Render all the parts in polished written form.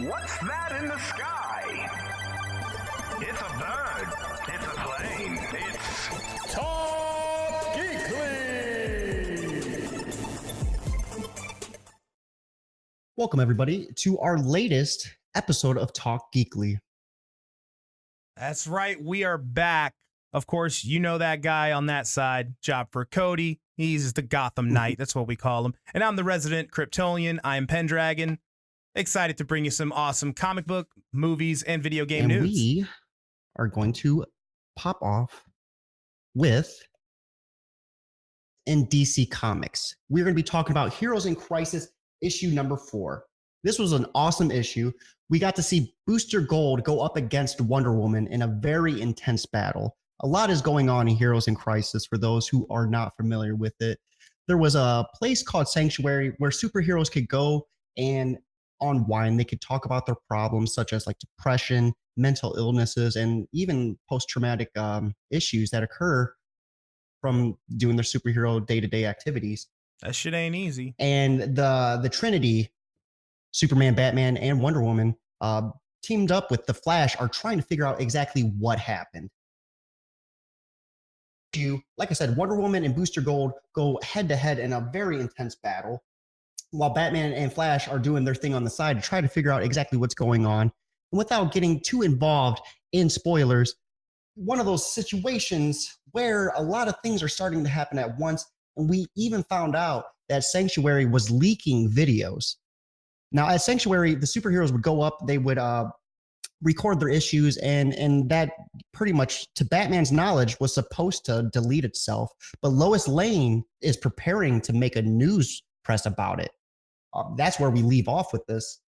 What's that in the sky? It's a bird. It's a plane. It's Talk Geekly. Welcome, everybody, to our latest episode of Talk Geekly. That's right. We are back. Of course, you know that guy on that side, job for Cody. He's the Gotham Knight. That's what we call him. And I'm the resident Kryptonian. I'm Pendragon. Excited to bring you some awesome comic book, movies, and video game news. We are going to pop off with in DC Comics. We're going to be talking about Heroes in Crisis issue number 4. This was an awesome issue. We got to see Booster Gold go up against Wonder Woman in a very intense battle. A lot is going on in Heroes in Crisis for those who are not familiar with it. There was a place called Sanctuary where superheroes could go and unwind. They could talk about their problems such as like depression, mental illnesses, and even post-traumatic issues that occur from doing their superhero day-to-day activities. That shit ain't easy. And the Trinity, Superman, Batman, and Wonder Woman, teamed up with the Flash, are trying to figure out exactly what happened. Like I said, Wonder Woman and Booster Gold go head-to-head in a very intense battle, while Batman and Flash are doing their thing on the side to try to figure out exactly what's going on. And without getting too involved in spoilers, one of those situations where a lot of things are starting to happen at once, and we even found out that Sanctuary was leaking videos. Now, at Sanctuary, the superheroes would go up, they would record their issues, and that pretty much, to Batman's knowledge, was supposed to delete itself. But Lois Lane is preparing to make a news press about it. That's where we leave off with this.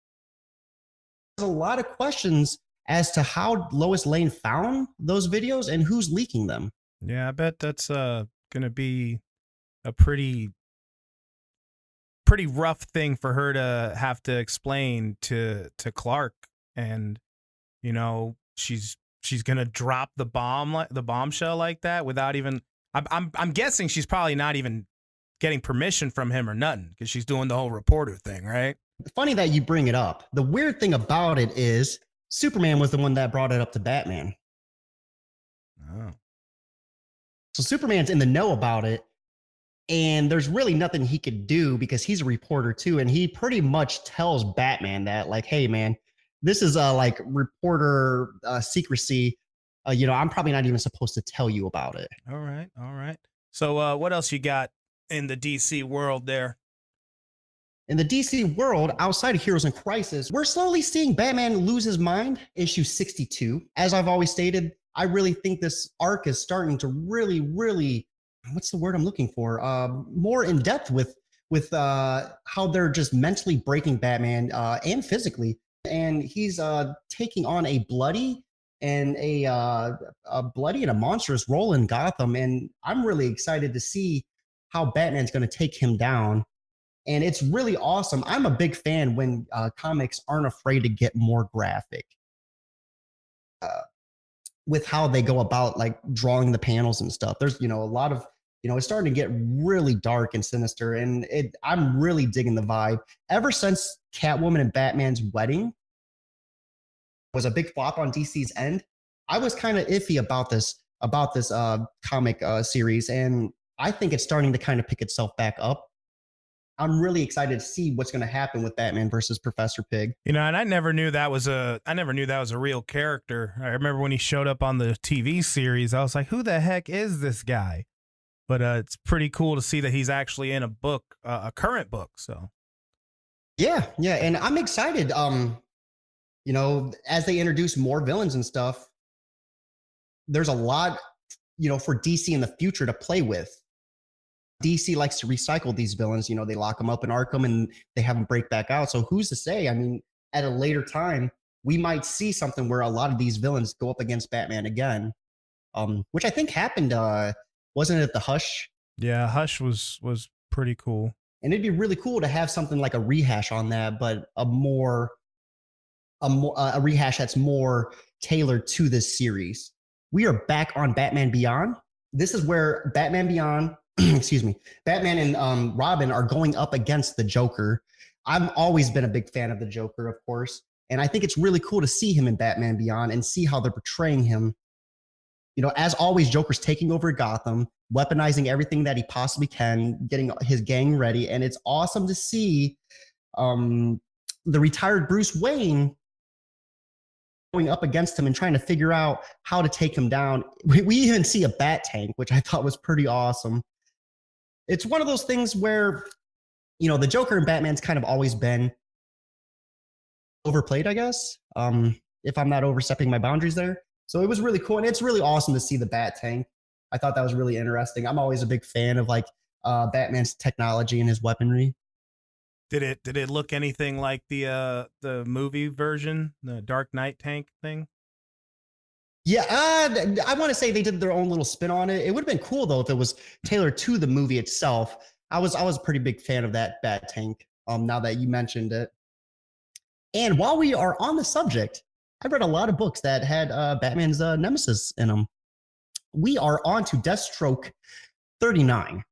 There's a lot of questions as to how Lois Lane found those videos and who's leaking them. Yeah, I bet that's going to be a pretty rough thing for her to have to explain to Clark. And you know, she's gonna drop the bombshell like that without even. I'm guessing she's probably not even getting permission from him or nothing, because she's doing the whole reporter thing, right? Funny that you bring it up. The weird thing about it is Superman was the one that brought it up to Batman. Oh. So Superman's in the know about it, and there's really nothing he could do because he's a reporter too, and he pretty much tells Batman that, like, hey man, this is like reporter secrecy. I'm probably not even supposed to tell you about it. All right. So what else you got in the DC world there? In the DC world, outside of Heroes in Crisis, we're slowly seeing Batman lose his mind, issue 62. As I've always stated, I really think this arc is starting to really, what's the word I'm looking for? More in depth with how they're just mentally breaking Batman and physically. And he's taking on a bloody and a monstrous role in Gotham. And I'm really excited to see how Batman's going to take him down. And it's really awesome. I'm a big fan when comics aren't afraid to get more graphic with how they go about like drawing the panels and stuff. There's, a lot of, it's starting to get really dark and sinister, and I'm really digging the vibe. Ever since Catwoman and Batman's wedding was a big flop on DC's end, I was kind of iffy about this comic series, and I think it's starting to kind of pick itself back up. I'm really excited to see what's going to happen with Batman versus Professor Pig. And I never knew that was a real character. I remember when he showed up on the TV series, I was like, who the heck is this guy? But it's pretty cool to see that he's actually in a book, a current book. So yeah, and I'm excited. As they introduce more villains and stuff, there's a lot, for DC in the future to play with. DC likes to recycle these villains. They lock them up in Arkham and they have them break back out. So who's to say? I mean, at a later time, we might see something where a lot of these villains go up against Batman again, which I think happened. Wasn't it the Hush? Yeah, Hush was pretty cool. And it'd be really cool to have something like a rehash on that, but a rehash that's more tailored to this series. We are back on Batman Beyond. This is where Batman Beyond, Batman and Robin are going up against the Joker. I've always been a big fan of the Joker, of course. And I think it's really cool to see him in Batman Beyond and see how they're portraying him. You know, as always, Joker's taking over Gotham, weaponizing everything that he possibly can, getting his gang ready. And it's awesome to see the retired Bruce Wayne going up against him and trying to figure out how to take him down. We even see a bat tank, which I thought was pretty awesome. It's one of those things where, you know, the Joker and Batman's kind of always been overplayed, I guess, if I'm not overstepping my boundaries there. So it was really cool. And it's really awesome to see the bat tank. I thought that was really interesting. I'm always a big fan of like Batman's technology and his weaponry. Did it look anything like the movie version, the Dark Knight tank thing? Yeah, I want to say they did their own little spin on it. It would have been cool though if it was tailored to the movie itself. I was a pretty big fan of that bat tank. Now that you mentioned it, and while we are on the subject, I read a lot of books that had Batman's nemesis in them. We are on to Deathstroke 39.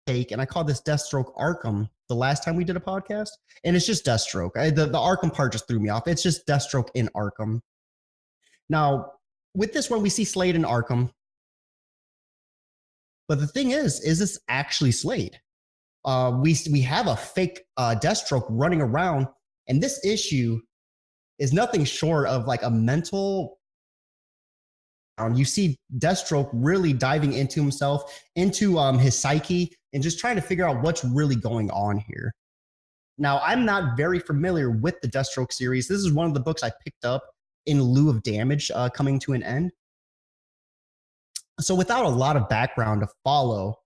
And I called this Deathstroke Arkham the last time we did a podcast, and it's just Deathstroke. The Arkham part just threw me off. It's just Deathstroke in Arkham. Now, with this one, we see Slade in Arkham. But the thing is this actually Slade? We have a fake Deathstroke running around, and this issue is nothing short of like a mental. You see Deathstroke really diving into himself, into his psyche, and just trying to figure out what's really going on here. Now, I'm not very familiar with the Deathstroke series. This is one of the books I picked up in lieu of Damage coming to an end. So without a lot of background to follow,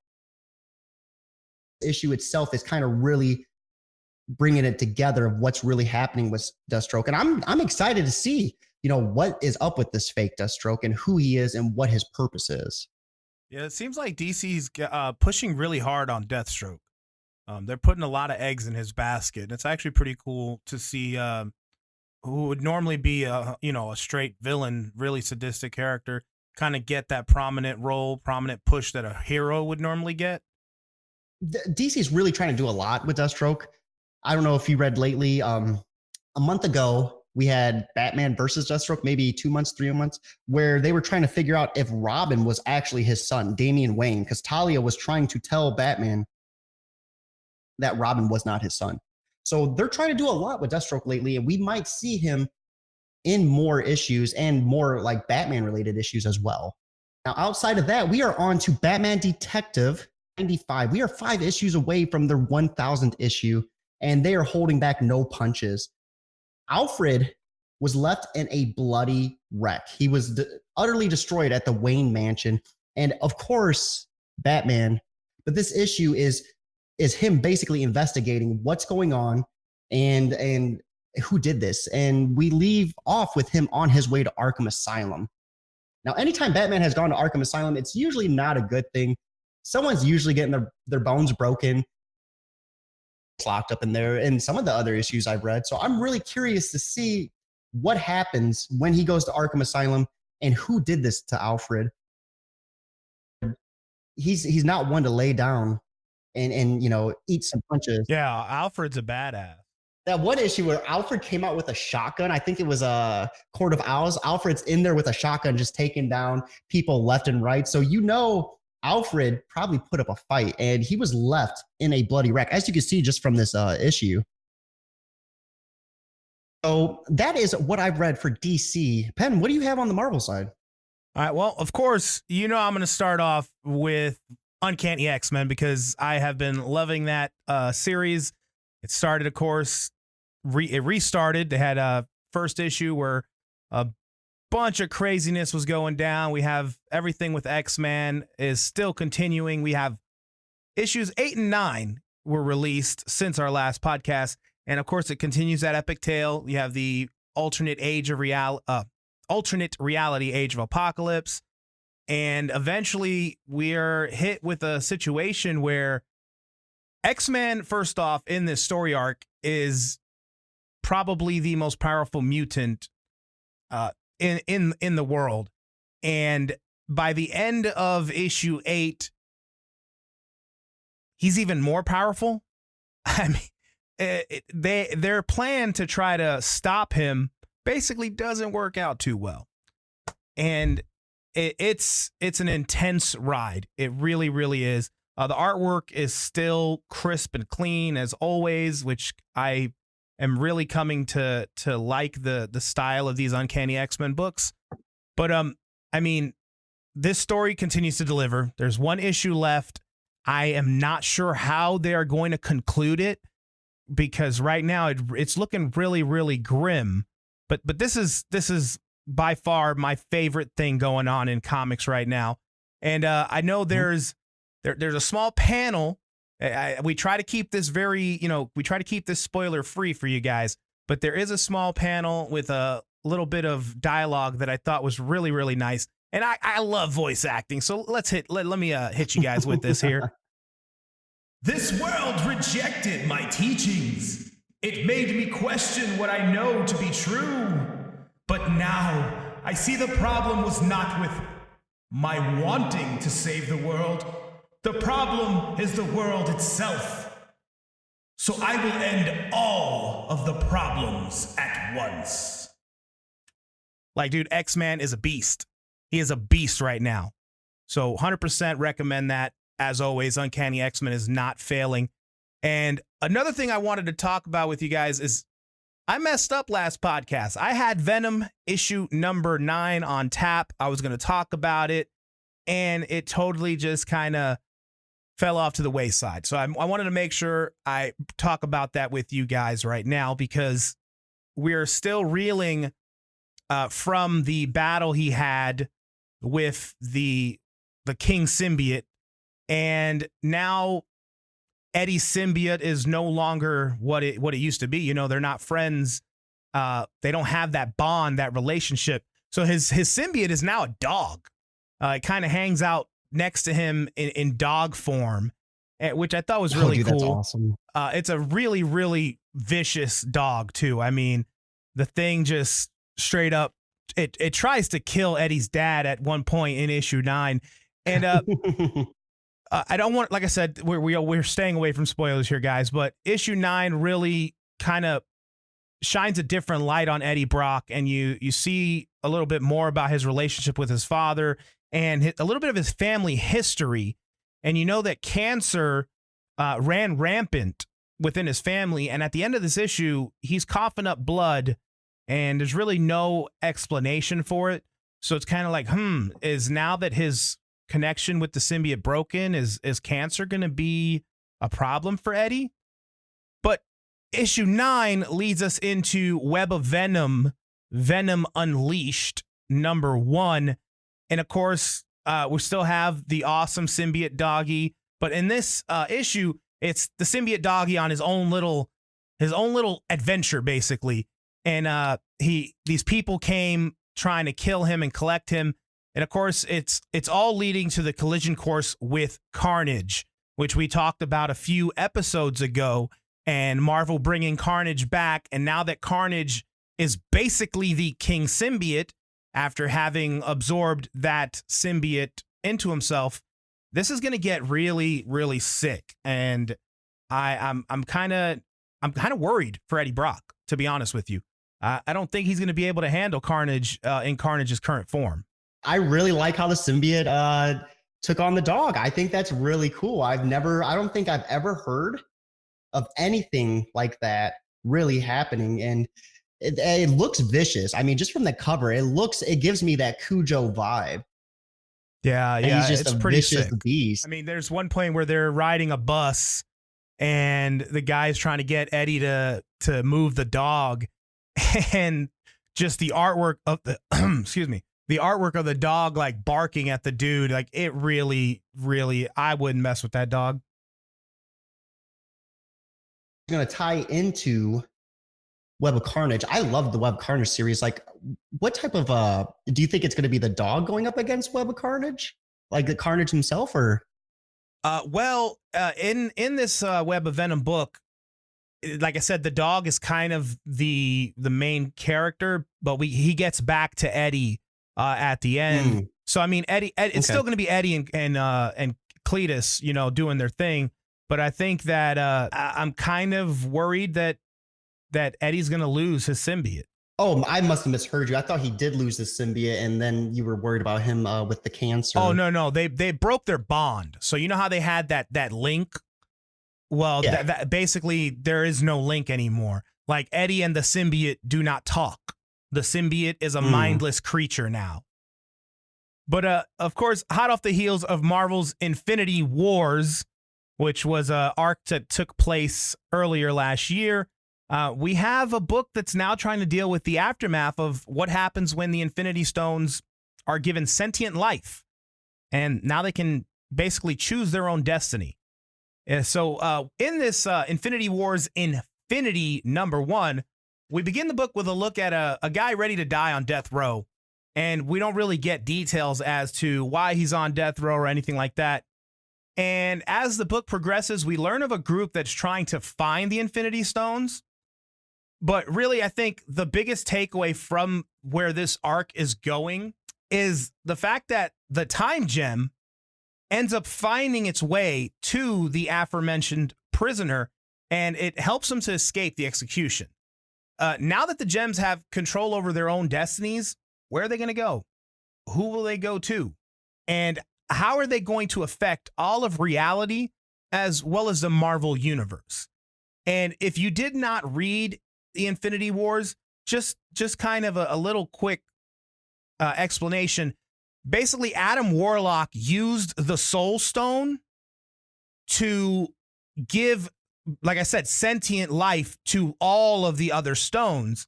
the issue itself is kind of really bringing it together of what's really happening with Deathstroke. And I'm excited to see, you know, what is up with this fake Deathstroke and who he is and what his purpose is. Yeah, it seems like DC's pushing really hard on Deathstroke. They're putting a lot of eggs in his basket. And it's actually pretty cool to see who would normally be a straight villain, really sadistic character, kind of get that prominent role, prominent push that a hero would normally get. DC's really trying to do a lot with Deathstroke. I don't know if you read lately. A month ago, we had Batman versus Deathstroke, maybe 2 months, 3 months, where they were trying to figure out if Robin was actually his son, Damian Wayne, because Talia was trying to tell Batman that Robin was not his son. So they're trying to do a lot with Deathstroke lately, and we might see him in more issues and more like Batman related issues as well. Now, outside of that, we are on to Batman Detective 95. We are 5 issues away from their 1000th issue, and they are holding back no punches. Alfred was left in a bloody wreck. He was utterly destroyed at the Wayne Mansion. And of course, Batman, but this issue is him basically investigating what's going on and who did this. And we leave off with him on his way to Arkham Asylum. Now, anytime Batman has gone to Arkham Asylum, it's usually not a good thing. Someone's usually getting their bones broken, locked up in there, and some of the other issues I've read. So I'm really curious to see what happens when he goes to Arkham Asylum and who did this to Alfred. He's not one to lay down and eat some punches. Yeah, Alfred's a badass. That one issue where Alfred came out with a shotgun, I think it was a Court of Owls. Alfred's in there with a shotgun just taking down people left and right. So Alfred probably put up a fight, and he was left in a bloody wreck, as you can see just from this issue. So that is what I've read for DC. Penn, what do you have on the Marvel side? All right. Well, of course, I'm going to start off with Uncanny X-Men because I have been loving that series. It started, of course, it restarted. They had a first issue where a bunch of craziness was going down. We have everything with X-Men is still continuing. We have issues 8 and 9 were released since our last podcast. And of course, it continues that epic tale. You have the alternate reality age of Apocalypse. And eventually we're hit with a situation where X-Men, first off, in this story arc, is probably the most powerful mutant in the world. And by the end of issue 8, he's even more powerful. I mean, their plan to try to stop him basically doesn't work out too well, and it's an intense ride. It really, really is. The artwork is still crisp and clean as always, which I am really coming to like the style of these Uncanny X-Men books. But I mean, this story continues to deliver. There's one issue left. I am not sure how they are going to conclude it, because right now it's looking really, really grim. But this is by far my favorite thing going on in comics right now. And I know there's a small panel. We try to keep this spoiler free for you guys, but there is a small panel with a little bit of dialogue that I thought was really, really nice. And I love voice acting, so let me hit you guys with this here. This world rejected my teachings. It made me question what I know to be true. But now I see the problem was not with my wanting to save the world. The problem is the world itself. So I will end all of the problems at once. Like, dude, X-Man is a beast. He is a beast right now. So 100% recommend that. As always, Uncanny X-Men is not failing. And another thing I wanted to talk about with you guys is I messed up last podcast. I had Venom issue number 9 on tap. I was going to talk about it, and it totally just kind of fell off to the wayside. So I wanted to make sure I talk about that with you guys right now, because we're still reeling from the battle he had with the King symbiote, and now Eddie's symbiote is no longer what it used to be. You know, they're not friends. They don't have that bond, that relationship. So his symbiote is now a dog. It kind of hangs out next to him in dog form, which I thought was really cool. That's awesome. It's a really, really vicious dog too. I mean, the thing just straight up, it tries to kill Eddie's dad at one point in issue 9. And I don't want, like I said, we're staying away from spoilers here, guys, but issue 9 really kind of shines a different light on Eddie Brock, and you see a little bit more about his relationship with his father and a little bit of his family history. And you know that cancer ran rampant within his family, and at the end of this issue, he's coughing up blood, and there's really no explanation for it. So it's kind of like, is now that his connection with the symbiote broken, is cancer going to be a problem for Eddie? But issue 9 leads us into Web of Venom, Venom Unleashed, number 1. And of course, we still have the awesome symbiote doggy, but in this issue, it's the symbiote doggy on his own little adventure, basically. And these people came trying to kill him and collect him. And of course, it's all leading to the collision course with Carnage, which we talked about a few episodes ago, and Marvel bringing Carnage back. And now that Carnage is basically the King symbiote, after having absorbed that symbiote into himself, this is going to get really, really sick. And I'm kind of worried for Eddie Brock, to be honest with you. I don't think he's going to be able to handle Carnage in Carnage's current form. I really like how the symbiote took on the dog. I think that's really cool. I don't think I've ever heard of anything like that really happening. And it looks vicious. I mean, just from the cover, it gives me that Cujo vibe. Yeah, and he's just it's a pretty vicious sick beast. I mean, there's one point where they're riding a bus, and the guy's trying to get Eddie to move the dog, and just the artwork of the the artwork of the dog like barking at the dude, like it really, really, I wouldn't mess with that dog. It's going to tie into Web of Carnage. I love the Web of Carnage series. Like, what type of do you think it's going to be the dog going up against Web of Carnage, like the Carnage himself, or? In this Web of Venom book, like I said, the dog is kind of the main character, but he gets back to Eddie at the end. So I mean, Eddie it's still going to be Eddie and Cletus, doing their thing. But I think that I'm kind of worried that Eddie's going to lose his symbiote. Oh, I must have misheard you. I thought he did lose his symbiote, and then you were worried about him with the cancer. Oh no, they broke their bond. So you know how they had that link. Well, Yeah. that basically there is no link anymore. Like Eddie and the symbiote do not talk. The symbiote is a mindless creature now. But of course, hot off the heels of Marvel's Infinity Wars, which was an arc that took place earlier last year, we have a book that's now trying to deal with the aftermath of what happens when the Infinity Stones are given sentient life. And now they can basically choose their own destiny. So in this Infinity Wars Infinity #1, we begin the book with a look at a guy ready to die on death row. And we don't really get details as to why he's on death row or anything like that. And as the book progresses, we learn of a group that's trying to find the Infinity Stones. But really, I think the biggest takeaway from where this arc is going is the fact that the time gem ends up finding its way to the aforementioned prisoner, and it helps him to escape the execution. Now that the gems have control over their own destinies, where are they going to go? Who will they go to? And how are they going to affect all of reality as well as the Marvel universe? And if you did not read the Infinity Wars, just kind of a little quick explanation. Basically, Adam Warlock used the Soul Stone to give, like I said, sentient life to all of the other stones,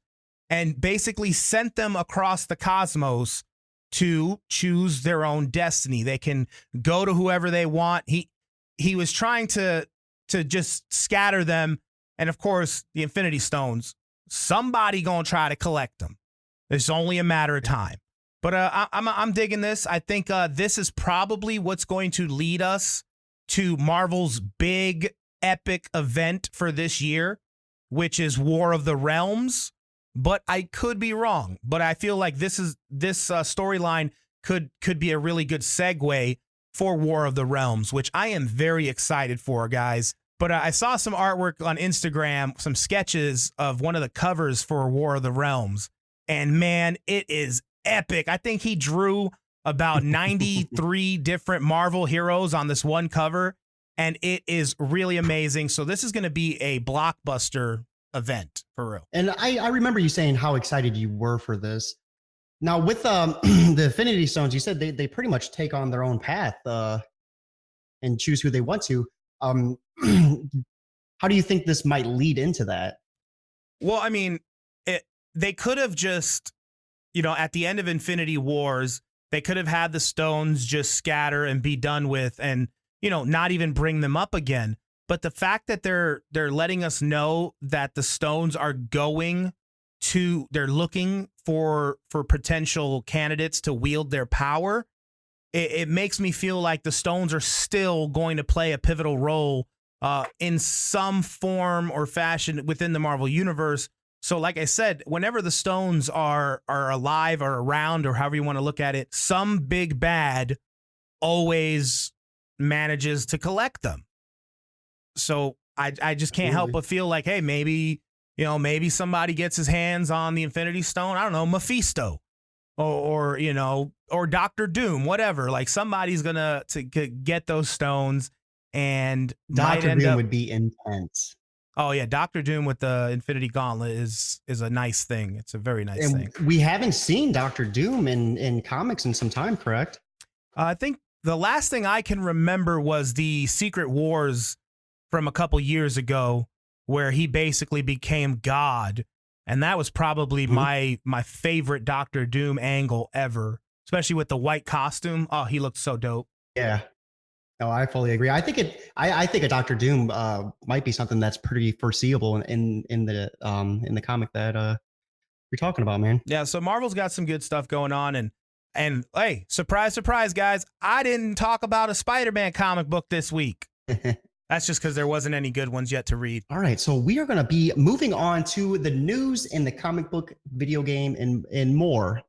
and basically sent them across the cosmos to choose their own destiny. They can go to whoever they want. He was trying to just scatter them. And of course, the Infinity Stones, somebody gonna try to collect them. It's only a matter of time. But I'm digging this. I think this is probably what's going to lead us to Marvel's big epic event for this year, which is War of the Realms. But I could be wrong. But I feel like this storyline could be a really good segue for War of the Realms, which I am very excited for, guys. But I saw some artwork on Instagram, some sketches of one of the covers for War of the Realms. And man, it is epic. I think he drew about 93 different Marvel heroes on this one cover. And it is really amazing. So this is going to be a blockbuster event for real. And I remember you saying how excited you were for this. Now with the Infinity Stones, you said they pretty much take on their own path and choose who they want to. How do you think this might lead into that? Well, I mean, they could have just, at the end of Infinity Wars, they could have had the stones just scatter and be done with and, not even bring them up again. But the fact that they're letting us know that the stones are they're looking for potential candidates to wield their power, it makes me feel like the stones are still going to play a pivotal role in some form or fashion within the Marvel universe. So like I said, whenever the stones are alive or around, or however you want to look at it, some big bad always manages to collect them. So I just can't help but feel like, hey, maybe somebody gets his hands on the Infinity Stone. I don't know, Mephisto or Dr. Doom, whatever. Like somebody's to get those stones, and Dr. Doom would be intense. Oh yeah, Dr. Doom with the Infinity Gauntlet is a nice thing. It's a very nice thing. We haven't seen Dr. Doom in comics in some time, correct? I think the last thing I can remember was the Secret Wars from a couple years ago, where he basically became God, and that was probably my favorite Dr. Doom angle ever, especially with the white costume. Oh, he looked so dope. Yeah. No, I fully agree. I think a Dr. Doom might be something that's pretty foreseeable in the comic that you're talking about, man. Yeah, so Marvel's got some good stuff going on, and hey, surprise, surprise, guys! I didn't talk about a Spider-Man comic book this week. That's just because there wasn't any good ones yet to read. All right, so we are going to be moving on to the news in the comic book, video game, and more.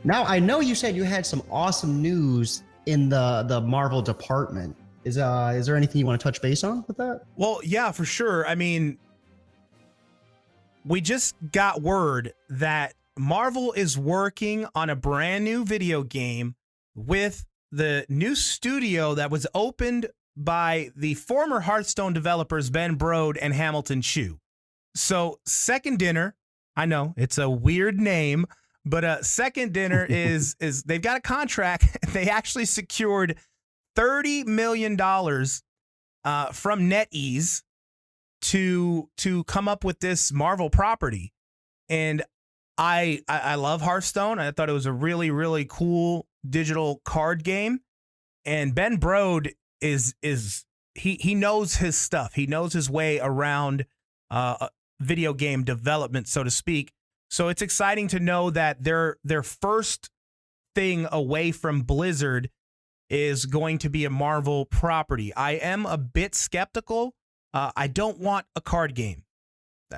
Now, I know you said you had some awesome news in the Marvel department. Is there anything you want to touch base on with that? Well, yeah, for sure. I mean, we just got word that Marvel is working on a brand new video game with the new studio that was opened by the former Hearthstone developers Ben Brode and Hamilton Chu. So Second Dinner, I know it's a weird name, but Second Dinner is they've got a contract. They actually secured $30 million from NetEase to come up with this Marvel property. And I love Hearthstone. I thought it was a really, really cool digital card game. And Ben Brode he knows his stuff. He knows his way around video game development, so to speak. So it's exciting to know that their first thing away from Blizzard is going to be a Marvel property. I am a bit skeptical. I don't want a card game.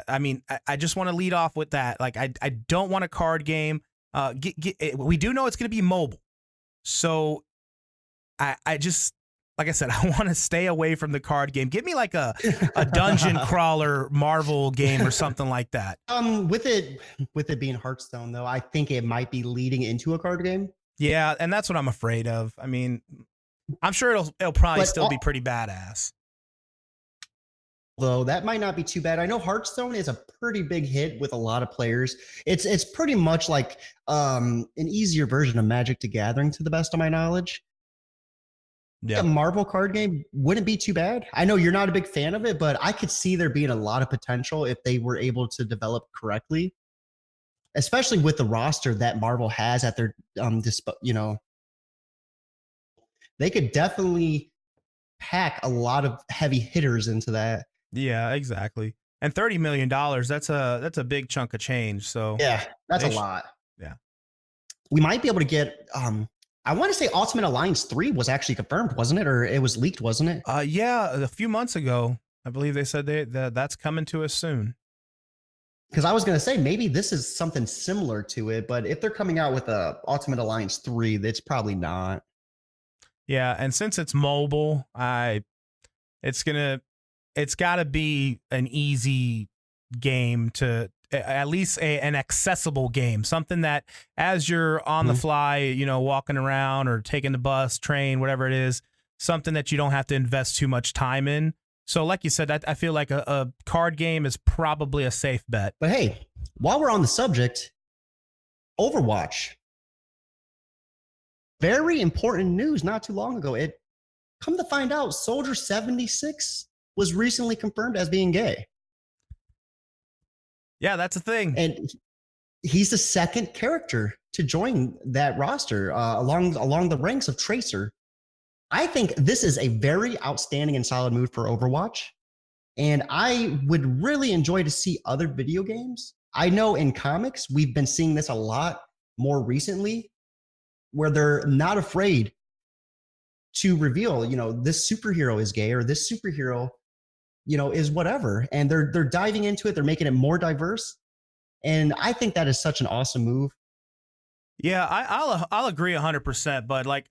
I mean, I just want to lead off with that. Like, I don't want a card game. We do know it's going to be mobile. So I just, like I said, I want to stay away from the card game. Give me like a dungeon crawler Marvel game or something like that. With it being Hearthstone, though, I think it might be leading into a card game. Yeah, and that's what I'm afraid of. I mean, I'm sure it'll probably still be pretty badass. Though that might not be too bad. I know Hearthstone is a pretty big hit with a lot of players. It's pretty much like an easier version of Magic the Gathering, to the best of my knowledge. Yeah, a Marvel card game wouldn't be too bad. I know you're not a big fan of it, but I could see there being a lot of potential if they were able to develop correctly, especially with the roster that Marvel has at their they could definitely pack a lot of heavy hitters into that. Yeah, exactly. And $30 million, that's a big chunk of change. So yeah, that's a lot. Yeah. We might be able to get I want to say Ultimate Alliance 3 was actually confirmed, wasn't it? Or it was leaked, wasn't it? Yeah, a few months ago, I believe they said that's coming to us soon. Because I was going to say maybe this is something similar to it, but if they're coming out with a Ultimate Alliance 3, it's probably not. Yeah, and since it's mobile, it's got to be an easy game to at least an accessible game, something that as you're on the fly, walking around or taking the bus, train, whatever it is, something that you don't have to invest too much time in. So like you said, I feel like a card game is probably a safe bet. But hey, while we're on the subject, Overwatch. Very important news not too long ago. It come to find out Soldier 76 was recently confirmed as being gay. Yeah, that's a thing. And he's the second character to join that roster along the ranks of Tracer. I think this is a very outstanding and solid move for Overwatch. And I would really enjoy to see other video games. I know in comics, we've been seeing this a lot more recently, where they're not afraid to reveal, this superhero is gay or this superhero is whatever. And they're diving into it. They're making it more diverse. And I think that is such an awesome move. Yeah, I'll agree 100%. But like,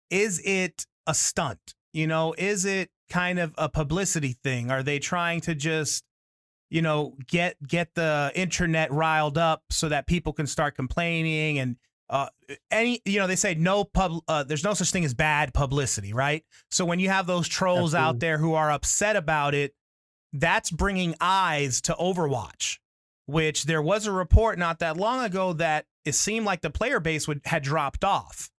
is it a stunt? Is it kind of a publicity thing? Are they trying to just, get the internet riled up so that people can start complaining and they say there's no such thing as bad publicity, right? So when you have those trolls out there who are upset about it, that's bringing eyes to Overwatch, which there was a report not that long ago that it seemed like the player base had dropped off.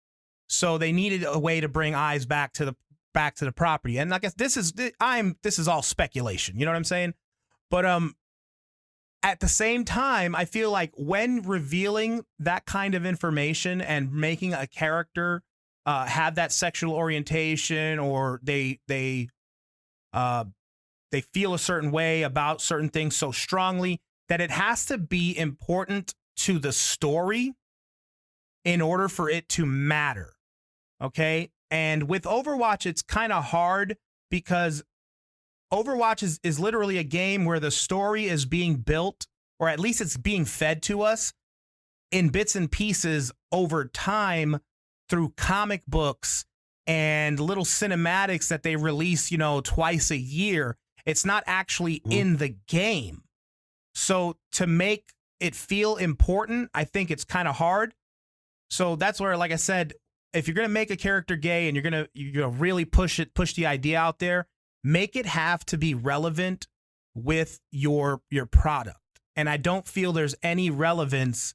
So they needed a way to bring eyes back to the property. And I guess this is all speculation, you know what I'm saying? But at the same time, I feel like when revealing that kind of information and making a character have that sexual orientation, or they feel a certain way about certain things so strongly that it has to be important to the story in order for it to matter. Okay. And with Overwatch, it's kind of hard because Overwatch is literally a game where the story is being built, or at least it's being fed to us in bits and pieces over time through comic books and little cinematics that they release, twice a year. It's not actually in the game. So to make it feel important, I think it's kind of hard. So that's where, like I said, if you're going to make a character gay and you're going to really push the idea out there, make it have to be relevant with your product. And I don't feel there's any relevance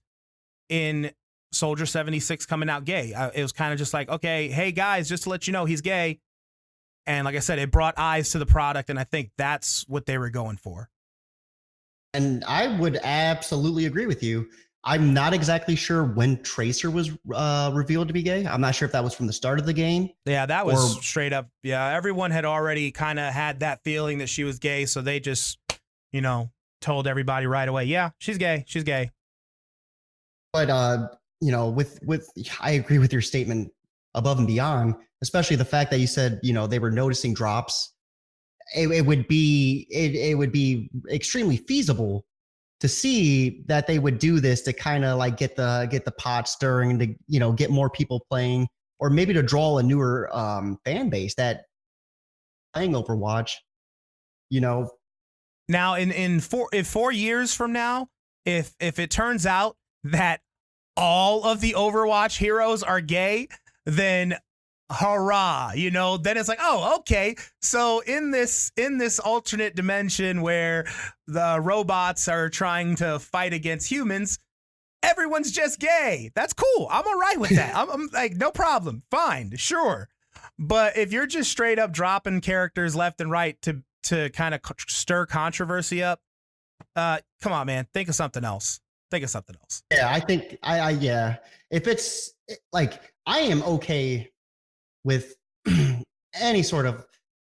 in Soldier 76 coming out gay. It was kind of just like, okay, hey guys, just to let you know, he's gay. And like I said, it brought eyes to the product, and I think that's what they were going for. And I would absolutely agree with you. I'm not exactly sure when Tracer was revealed to be gay. I'm not sure if that was from the start of the game. Yeah, that was straight up. Yeah, everyone had already kind of had that feeling that she was gay, so they just, told everybody right away, yeah, she's gay. She's gay. But with I agree with your statement above and beyond, especially the fact that you said, they were noticing drops. It would be extremely feasible to see that they would do this to kind of like get the pot stirring, to get more people playing, or maybe to draw a newer fan base that playing Overwatch. Now in 4 years from now, if it turns out that all of the Overwatch heroes are gay, then hurrah, then it's like, oh, okay. So in this alternate dimension where the robots are trying to fight against humans, everyone's just gay. That's cool. I'm all right with that. I'm like, no problem. Fine. Sure. But if you're just straight up dropping characters left and right to kind of stir controversy up, come on, man. Think of something else. Yeah, I think yeah. If it's like, I am okay with any sort of,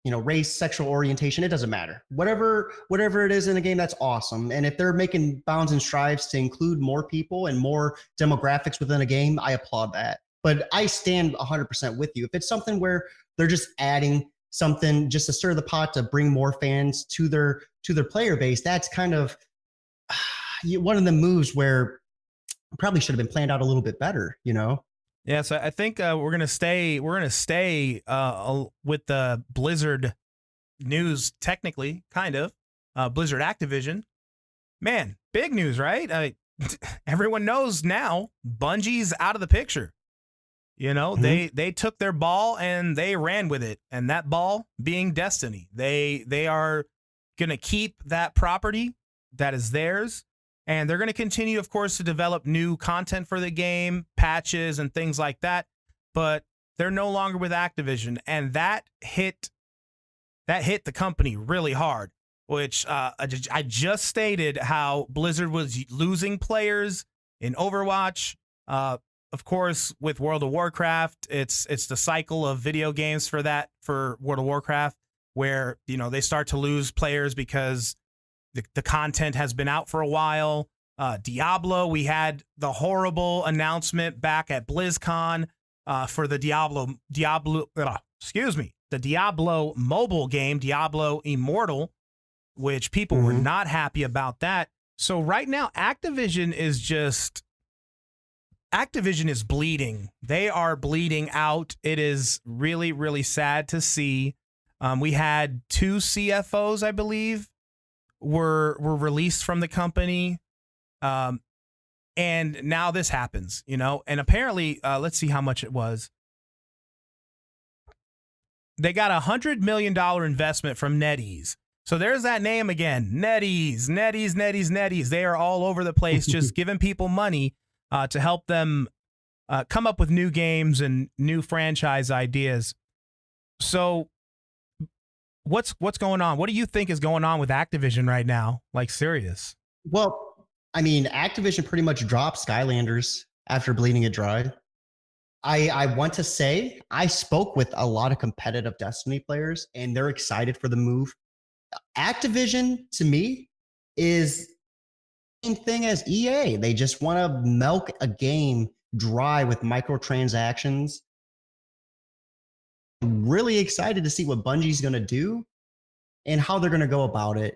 race, sexual orientation, it doesn't matter. Whatever it is in a game, that's awesome. And if they're making bounds and strives to include more people and more demographics within a game, I applaud that. But I stand 100% with you. If it's something where they're just adding something just to stir the pot to bring more fans to their player base, that's kind of one of the moves where probably should have been planned out a little bit better, Yeah, so I think we're gonna stay with the Blizzard news, technically, kind of Blizzard Activision. Man, big news, right? Everyone knows now Bungie's out of the picture. They took their ball and they ran with it, and that ball being Destiny. They are gonna keep that property that is theirs. And they're going to continue, of course, to develop new content for the game, patches and things like that. But they're no longer with Activision. And that hit the company really hard, which I just stated how Blizzard was losing players in Overwatch. Of course, with World of Warcraft, it's the cycle of video games for World of Warcraft, where, they start to lose players because the content has been out for a while. Diablo, we had the horrible announcement back at BlizzCon for the the Diablo mobile game, Diablo Immortal, which people were not happy about that. So right now, Activision is bleeding. They are bleeding out. It is really, really sad to see. We had 2 CFOs, I believe, were released from the company, and now this happens, and apparently, let's see how much it was. They got $100 million investment from NetEase. So there's that name again, NetEase. They are all over the place, just giving people money to help them come up with new games and new franchise ideas. So what's going on? What do you think is going on with Activision right now? Like, serious? Well, I mean, Activision pretty much dropped Skylanders after bleeding it dry. I want to say I spoke with a lot of competitive Destiny players, and they're excited for the move. Activision, to me, is the same thing as EA. They just want to milk a game dry with microtransactions. I'm really excited to see what Bungie's going to do and how they're going to go about it.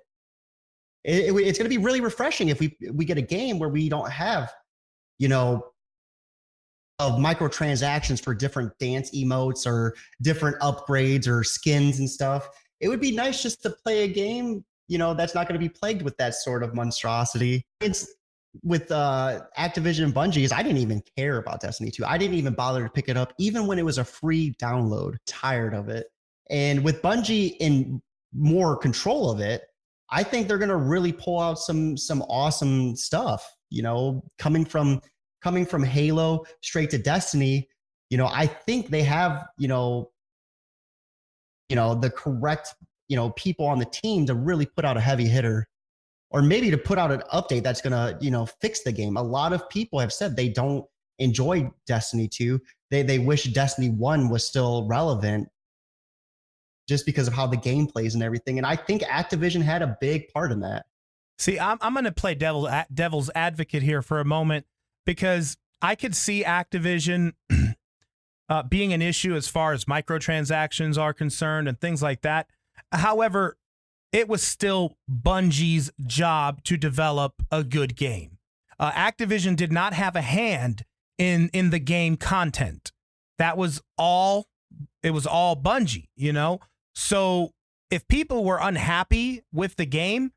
It's going to be really refreshing if we get a game where we don't have, you know, of microtransactions for different dance emotes or different upgrades or skins and stuff. It would be nice just to play a game, that's not going to be plagued with that sort of monstrosity. It's with Activision and Bungie's, I didn't even care about Destiny 2. I didn't even bother to pick it up, even when it was a free download. Tired of it. And with Bungie in more control of it, I think they're going to really pull out some awesome stuff. Coming from Halo straight to Destiny, I think they have the correct people on the team to really put out a heavy hitter, or maybe to put out an update that's going to fix the game. A lot of people have said they don't enjoy Destiny 2. They wish Destiny 1 was still relevant, just because of how the game plays and everything. And I think Activision had a big part in that. See, I'm going to play devil's advocate here for a moment, because I could see Activision being an issue as far as microtransactions are concerned and things like that. However, it was still Bungie's job to develop a good game. Activision did not have a hand in the game content. That was all. It was all Bungie, So if people were unhappy with the game,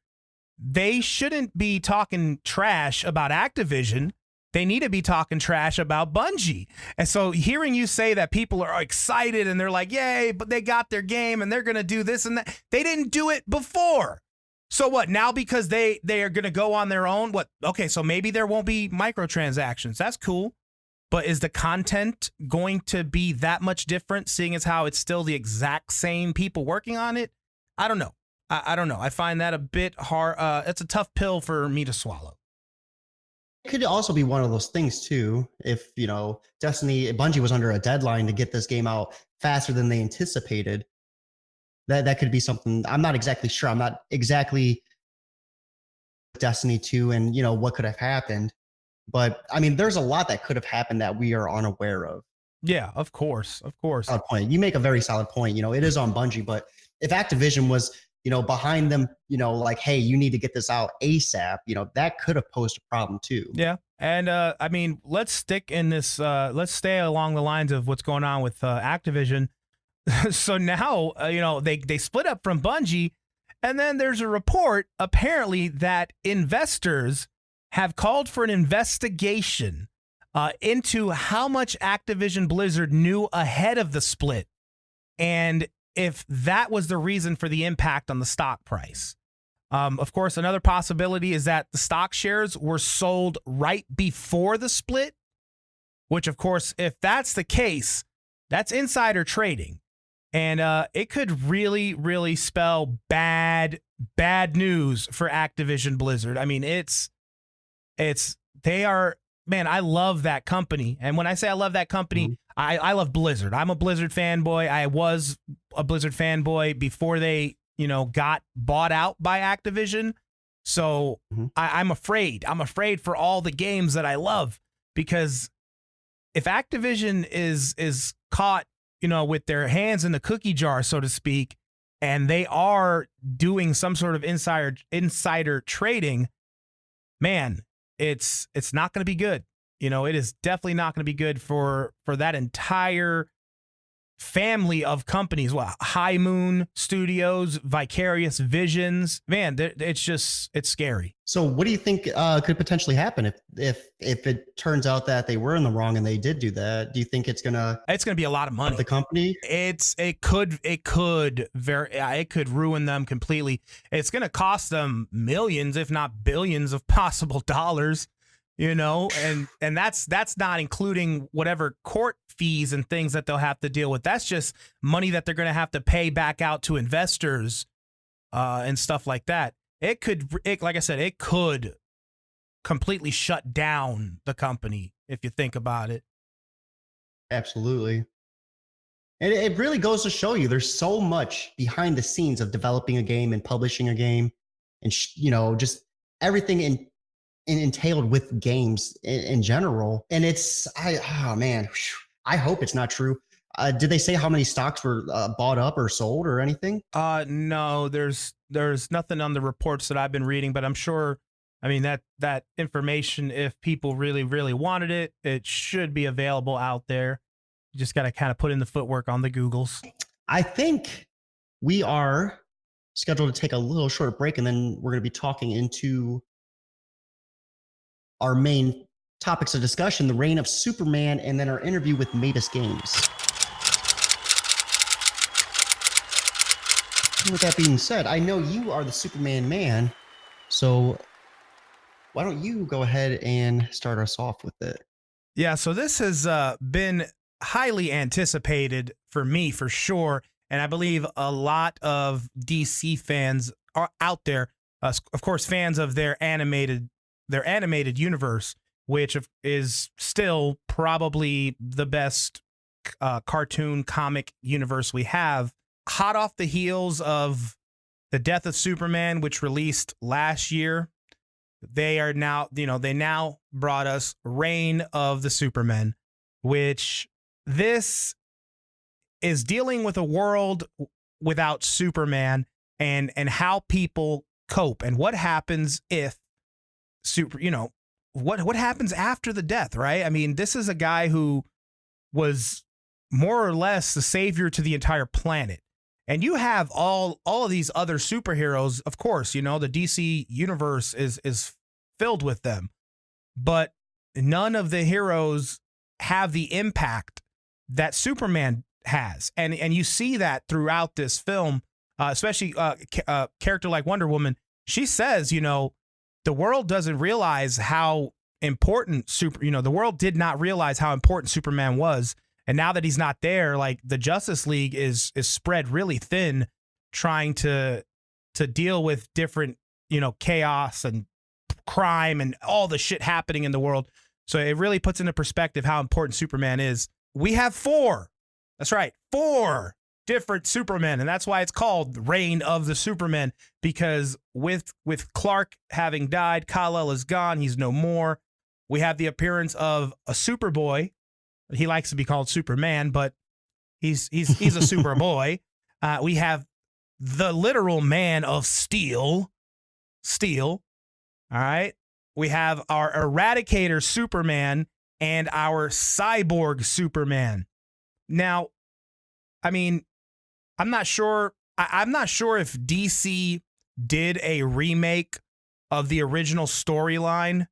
they shouldn't be talking trash about Activision. They need to be talking trash about Bungie. And so hearing you say that people are excited and they're like, yay, but they got their game and they're going to do this and that. They didn't do it before. So what, now because they are going to go on their own? What? Okay, so maybe there won't be microtransactions. That's cool. But is the content going to be that much different, seeing as how it's still the exact same people working on it? I don't know. I don't know. I find that a bit hard. It's a tough pill for me to swallow. It could also be one of those things too. If, Bungie was under a deadline to get this game out faster than they anticipated, that could be something. I'm not exactly sure. I'm not exactly Destiny 2 and, what could have happened. But I mean, there's a lot that could have happened that we are unaware of. Yeah, of course. Solid point. You make a very solid point. It is on Bungie, but if Activision was, behind them, like, hey, you need to get this out ASAP, that could have posed a problem too. Yeah. And I mean, let's stick in this. Let's stay along the lines of what's going on with Activision. So now, they split up from Bungie, and then there's a report apparently that investors have called for an investigation into how much Activision Blizzard knew ahead of the split, and if that was the reason for the impact on the stock price. Of course, another possibility is that the stock shares were sold right before the split, which, of course, if that's the case, that's insider trading. And it could really, really spell bad news for Activision Blizzard. I mean, I love that company. And when I say I love that company, I love Blizzard. I'm a Blizzard fanboy. I was a Blizzard fanboy before they, got bought out by Activision. So I'm afraid. I'm afraid for all the games that I love, because if Activision is caught, with their hands in the cookie jar, so to speak, and they are doing some sort of insider trading, man, it's not going to be good. It is definitely not going to be good for that entire family of companies. Well, High Moon Studios, Vicarious Visions, man, it's scary. So what do you think could potentially happen if it turns out that they were in the wrong and they did do that? Do you think it's gonna be a lot of money? The company, it could ruin them completely. It's gonna cost them millions, if not billions, of possible dollars. And that's not including whatever court fees and things that they'll have to deal with. That's just money that they're going to have to pay back out to investors and stuff like that. Like I said, it could completely shut down the company if you think about it. Absolutely. And it really goes to show you there's so much behind the scenes of developing a game and publishing a game and, just everything entailed with games in general. And I hope it's not true. Did they say how many stocks were bought up or sold or anything? No, there's nothing on the reports that I've been reading, but I'm sure I mean, that information, if people really, really wanted it, it should be available out there. You just got to kind of put in the footwork on the Googles. I think we are scheduled to take a little short break, and then we're going to be talking into our main topics of discussion, the reign of Superman, and then our interview with Mabus Games. With that being said, I know you are the Superman man, so why don't you go ahead and start us off with it? Yeah, so this has been highly anticipated for me, for sure, and I believe a lot of DC fans are out there, of course, fans of their animated universe, which is still probably the best cartoon comic universe we have. Hot off the heels of the death of Superman, which released last year, they now brought us Reign of the Supermen, which this is dealing with a world without Superman and how people cope and what happens if what happens after the death, right? I mean, this is a guy who was more or less the savior to the entire planet. And you have all of these other superheroes, of course, the DC universe is filled with them, but none of the heroes have the impact that Superman has. And you see that throughout this film, especially a character like Wonder Woman. She says, the world doesn't realize how important the world did not realize how important Superman was. And now that he's not there, like the Justice League is spread really thin, trying to deal with different, chaos and crime and all the shit happening in the world. So it really puts into perspective how important Superman is. We have 4. That's right. 4 different Supermen. And that's why it's called Reign of the Supermen, because with Clark having died, Kal-El is gone. He's no more. We have the appearance of a Superboy. He likes to be called Superman, but he's a Superboy. We have the literal Man of Steel. All right. We have our Eradicator Superman and our Cyborg Superman. Now, I mean, I'm not sure if DC did a remake of the original storyline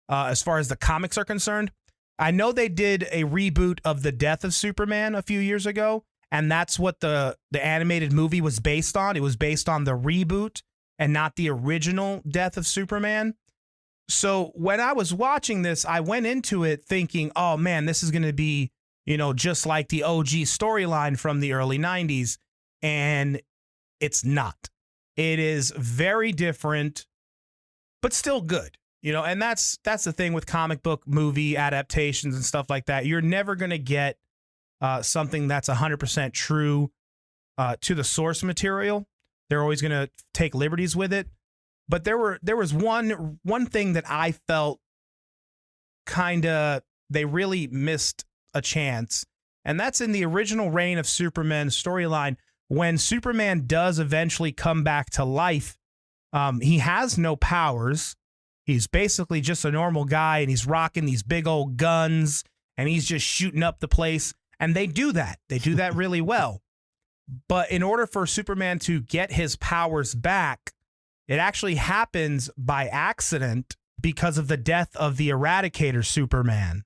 as far as the comics are concerned. I know they did a reboot of the death of Superman a few years ago, and that's what the animated movie was based on. It was based on the reboot and not the original death of Superman. So when I was watching this, I went into it thinking, oh man, this is going to be, just like the OG storyline from the early 90s. And it's not. It is very different, but still good. And that's the thing with comic book movie adaptations and stuff like that. You're never going to get something that's 100% true to the source material. They're always going to take liberties with it. But there was one thing that I felt they really missed a chance. And that's in the original Reign of Superman storyline. When Superman does eventually come back to life, he has no powers. He's basically just a normal guy, and he's rocking these big old guns, and he's just shooting up the place. And they do that. They do that really well. But in order for Superman to get his powers back, it actually happens by accident because of the death of the Eradicator Superman.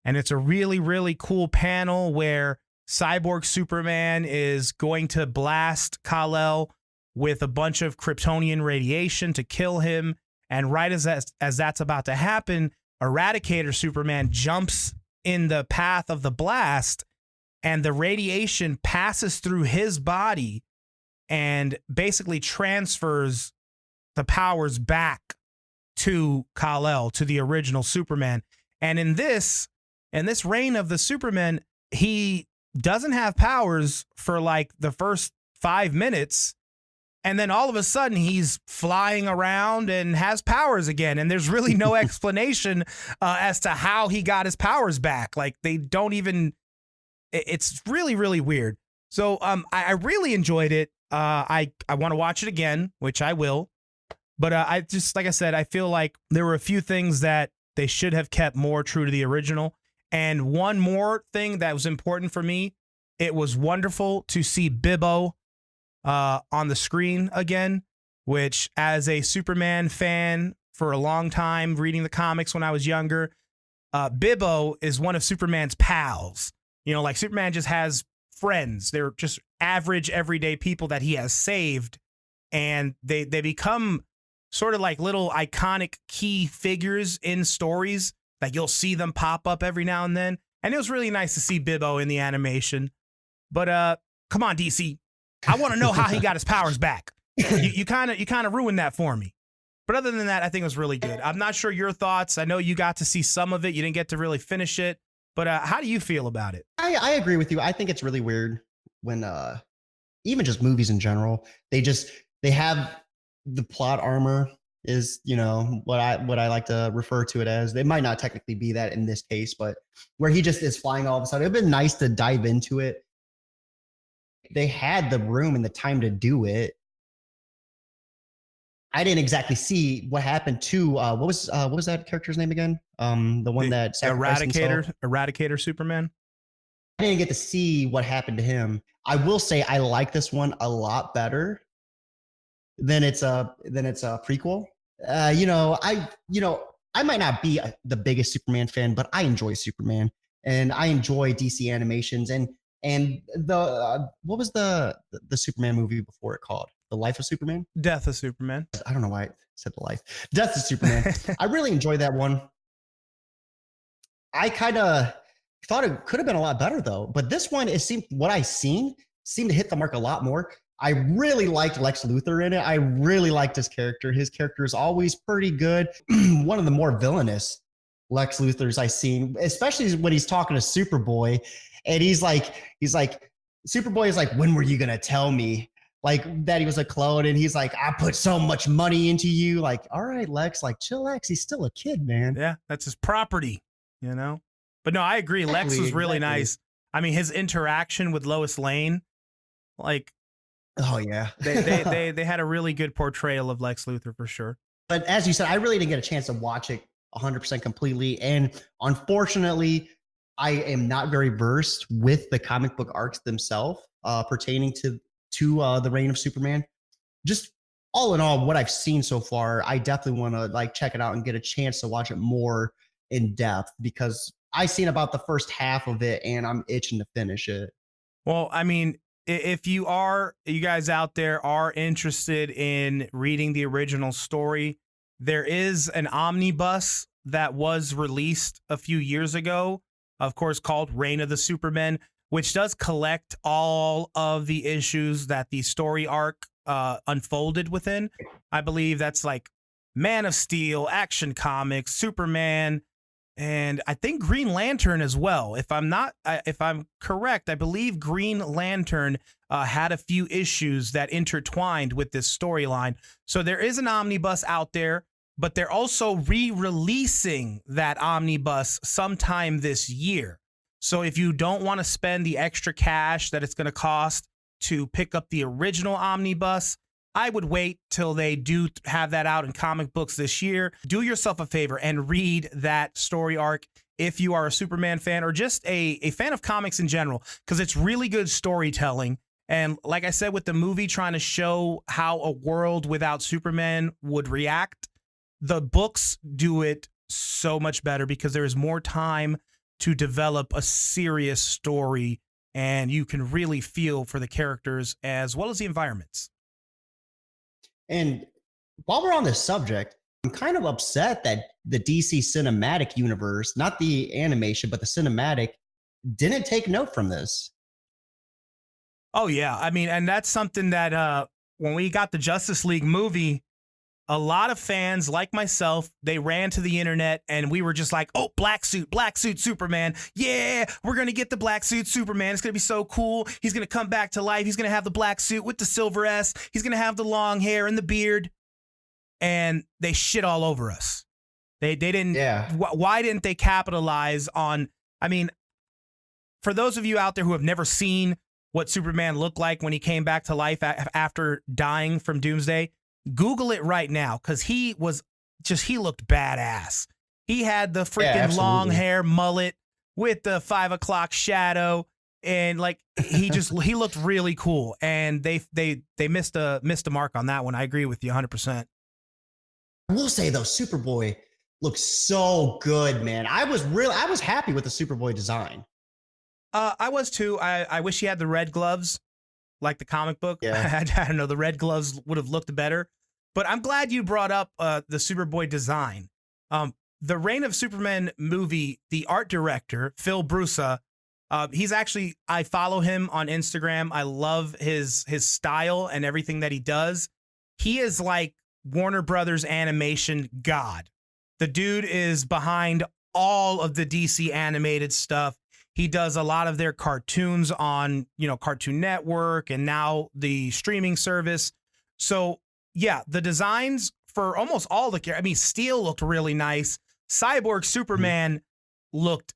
And it's a really, really cool panel where Cyborg Superman is going to blast Kal-El with a bunch of Kryptonian radiation to kill him. And right as that's about to happen, Eradicator Superman jumps in the path of the blast, and the radiation passes through his body and basically transfers the powers back to Kal-El, to the original Superman. And in this Reign of the Supermen, he doesn't have powers for like the first 5 minutes. And then all of a sudden he's flying around and has powers again. And there's really no explanation as to how he got his powers back. Like they don't even, it's really, really weird. So I really enjoyed it. I want to watch it again, which I will. But I just, like I said, I feel like there were a few things that they should have kept more true to the original. And one more thing that was important for me, it was wonderful to see Bibbo on the screen again, which as a Superman fan for a long time, reading the comics when I was younger, Bibbo is one of Superman's pals. You know, like Superman just has friends. They're just average, everyday people that he has saved. And they become sort of like little iconic key figures in stories. Like you'll see them pop up every now and then. And it was really nice to see Bibbo in the animation. But come on, DC. I want to know how he got his powers back. You kind of ruined that for me. But other than that, I think it was really good. I'm not sure your thoughts. I know you got to see some of it. You didn't get to really finish it. But how do you feel about it? I agree with you. I think it's really weird when even just movies in general, they have the plot armor is, you know, what I like to refer to it as. They might not technically be that in this case, but where he just is flying all of a sudden. It'd been nice to dive into it. They had the room and the time to do it. I didn't exactly see what happened to what was that character's name again? The one that sacrificed himself. Eradicator Superman. I didn't get to see what happened to him. I will say I like this one a lot better than it's a prequel. I might not be the biggest Superman fan, but I enjoy Superman and I enjoy DC animations and the what was the Superman movie before it called? The Life of Superman? Death of Superman. I don't know why I said the life. Death of Superman. I really enjoyed that one. I kind of thought it could have been a lot better though, but this one, what I seemed to hit the mark a lot more. I really liked Lex Luthor in it. I really liked his character. His character is always pretty good. One of the more villainous Lex Luthors I've seen, especially when he's talking to Superboy, and he's like, Superboy is like, when were you gonna tell me? Like that he was a clone, and he's like, I put so much money into you. Like, all right, Lex, like chillax. He's still a kid, man. Yeah, that's his property, you know? But no, I agree. Lex was really nice. I mean, his interaction with Lois Lane, like, oh yeah, they had a really good portrayal of Lex Luthor for sure. But as you said, I really didn't get a chance to watch it 100% completely, and unfortunately, I am not very versed with the comic book arcs themselves pertaining to the reign of Superman. Just all in all, what I've seen so far, I definitely want to like check it out and get a chance to watch it more in depth because I've seen about the first half of it and I'm itching to finish it. Well, I mean, if you guys out there are interested in reading the original story, there is an omnibus that was released a few years ago, of course, called Reign of the Supermen, which does collect all of the issues that the story arc unfolded within. I believe that's like Man of Steel, Action Comics, Superman, and I think Green Lantern as well. If I'm correct, I believe Green Lantern had a few issues that intertwined with this storyline. So there is an omnibus out there, but they're also re-releasing that omnibus sometime this year. So if you don't want to spend the extra cash that it's going to cost to pick up the original omnibus, I would wait till they do have that out in comic books this year. Do yourself a favor and read that story arc if you are a Superman fan or just a fan of comics in general, because it's really good storytelling. And like I said, with the movie trying to show how a world without Superman would react, the books do it so much better because there is more time to develop a serious story and you can really feel for the characters as well as the environments. And while we're on this subject, I'm kind of upset that the DC cinematic universe, not the animation, but the cinematic, didn't take note from this. Oh, yeah. I mean, and that's something that when we got the Justice League movie, a lot of fans like myself, they ran to the internet and we were just like, oh, black suit Superman. Yeah, we're going to get the black suit Superman. It's going to be so cool. He's going to come back to life. He's going to have the black suit with the silver S. He's going to have the long hair and the beard. And they shit all over us. They didn't. Yeah. Why didn't they capitalize on? I mean, for those of you out there who have never seen what Superman looked like when he came back to life after dying from Doomsday, Google it right now because he looked badass. He had the freaking long hair mullet with the 5 o'clock shadow, and like he looked really cool. And they missed a mark on that one. I agree with you 100%. I will say though, Superboy looks so good, man. I was happy with the Superboy design. I was too. I wish he had the red gloves, like the comic book. Yeah. I don't know. The red gloves would have looked better. But I'm glad you brought up the Superboy design. The Reign of Superman movie, the art director, Phil Brusa, he's actually, I follow him on Instagram. I love his style and everything that he does. He is like Warner Brothers animation god. The dude is behind all of the DC animated stuff. He does a lot of their cartoons on, Cartoon Network and now the streaming service. So yeah, the designs for almost all the characters. I mean, Steel looked really nice. Cyborg Superman looked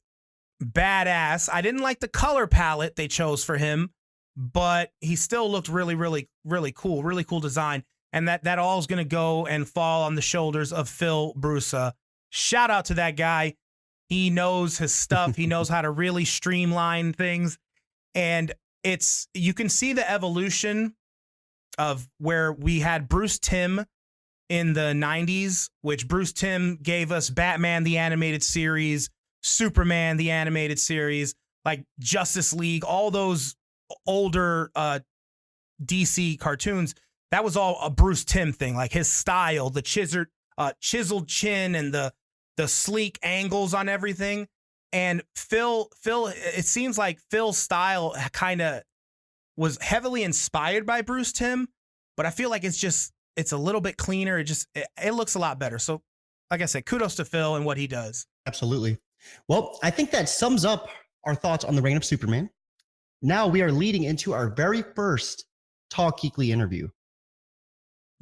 badass. I didn't like the color palette they chose for him, but he still looked really, really, really cool. Really cool design. And that all is going to go and fall on the shoulders of Phil Brusa. Shout out to that guy. He knows his stuff. He knows how to really streamline things. And you can see the evolution of where we had Bruce Timm in the 90s, which Bruce Timm gave us Batman, the animated series, Superman, the animated series, like Justice League, all those older DC cartoons. That was all a Bruce Timm thing, like his style, the chiseled chin and the sleek angles on everything. And Phil, it seems like Phil's style kind of was heavily inspired by Bruce Timm, but I feel like it's a little bit cleaner. It looks a lot better. So like I said, kudos to Phil and what he does. Absolutely. Well, I think that sums up our thoughts on the Reign of Superman. Now we are leading into our very first Talk Geekly interview.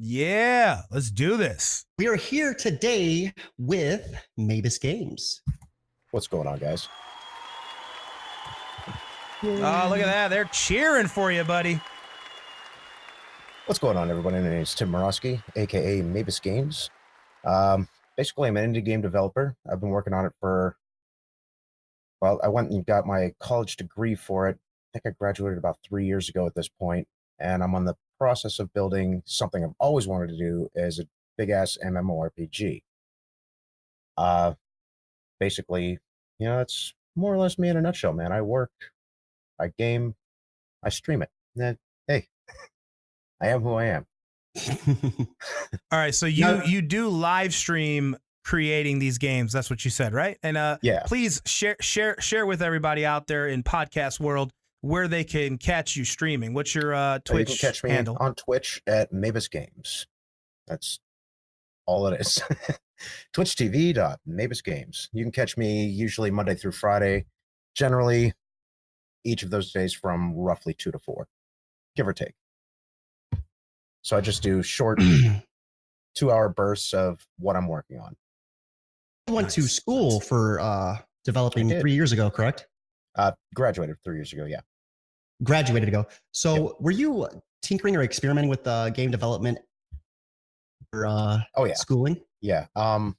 Yeah, let's do this. We are here today with Mabus Games. What's going on, guys? Oh, look at that. They're cheering for you, buddy. What's going on, everybody? My name is Tim Morosky, aka Mabus Games. Basically, I'm an indie game developer. I've been working on it I went and got my college degree for it. I think I graduated about 3 years ago at this point, and I'm on the process of building something I've always wanted to do as a big-ass MMORPG. Basically, it's more or less me in a nutshell, man. I work, I game, I stream it. And hey, I am who I am. All right, so you do live stream creating these games. That's what you said, right? And yeah. Please share with everybody out there in podcast world where they can catch you streaming. What's your Twitch you can catch me handle? On Twitch at Mabus Games. That's all it is. twitchtv.mabusgames. You can catch me usually Monday through Friday, generally each of those days from roughly 2 to 4, give or take. So I just do short 2-hour bursts of what I'm working on. You went to school for developing 3 years ago, correct? Graduated 3 years ago, yeah. Graduated ago. So were you tinkering or experimenting with game development for schooling? Yeah. I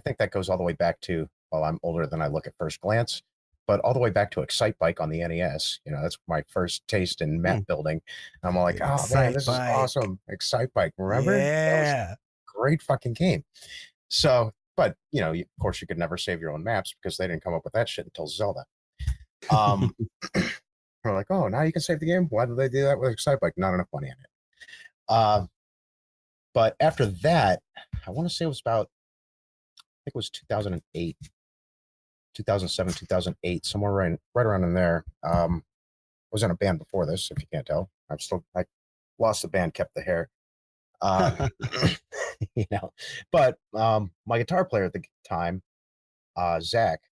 think that goes all the way back to, I'm older than I look at first glance, but all the way back to Excitebike on the NES. That's my first taste in map building. I'm like, oh man, this is awesome. Excitebike, remember? Yeah. That was a great fucking game. So, but of course you could never save your own maps because they didn't come up with that shit until Zelda. We're like, oh, now you can save the game. Why did they do that with Excitebike? Not enough money in it. But after that, I want to say it was about, I think it was 2008, 2007, 2008, somewhere right around in there. I was in a band before this, if you can't tell. I lost the band, kept the hair. But my guitar player at the time, Zach,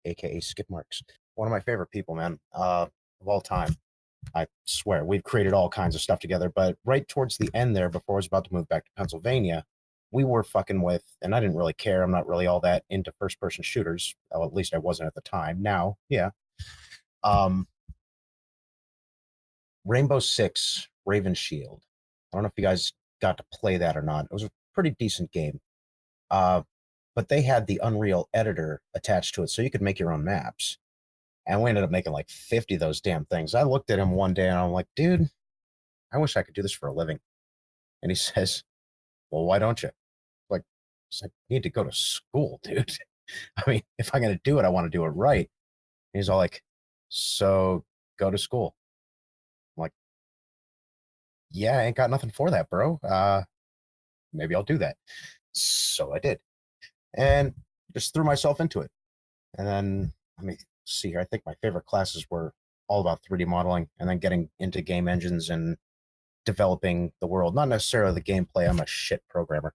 aka Skip Marks, one of my favorite people, man, of all time. I swear, we've created all kinds of stuff together, but right towards the end there, before I was about to move back to Pennsylvania, we were fucking with, and I didn't really care. I'm not really all that into first-person shooters. Well, at least I wasn't at the time. Now, yeah. Rainbow Six, Raven Shield. I don't know if you guys got to play that or not. It was a pretty decent game. But they had the Unreal editor attached to it, so you could make your own maps. And we ended up making like 50 of those damn things. I looked at him one day and I'm like, dude, I wish I could do this for a living. And he says, well, why don't you? Like, I need to go to school, dude. I mean, if I'm going to do it, I want to do it right. And he's all like, so go to school. I'm like, yeah, I ain't got nothing for that, bro. Maybe I'll do that. So I did. And just threw myself into it. And then, let me see here. I think my favorite classes were all about 3D modeling and then getting into game engines and developing the world. Not necessarily the gameplay. I'm a shit programmer.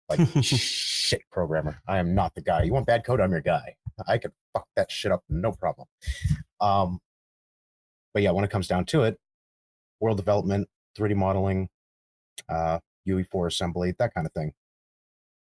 Like, shit programmer. I am not the guy. You want bad code? I'm your guy. I could fuck that shit up, no problem. But yeah, when it comes down to it, world development, 3D modeling, UE4 assembly, that kind of thing.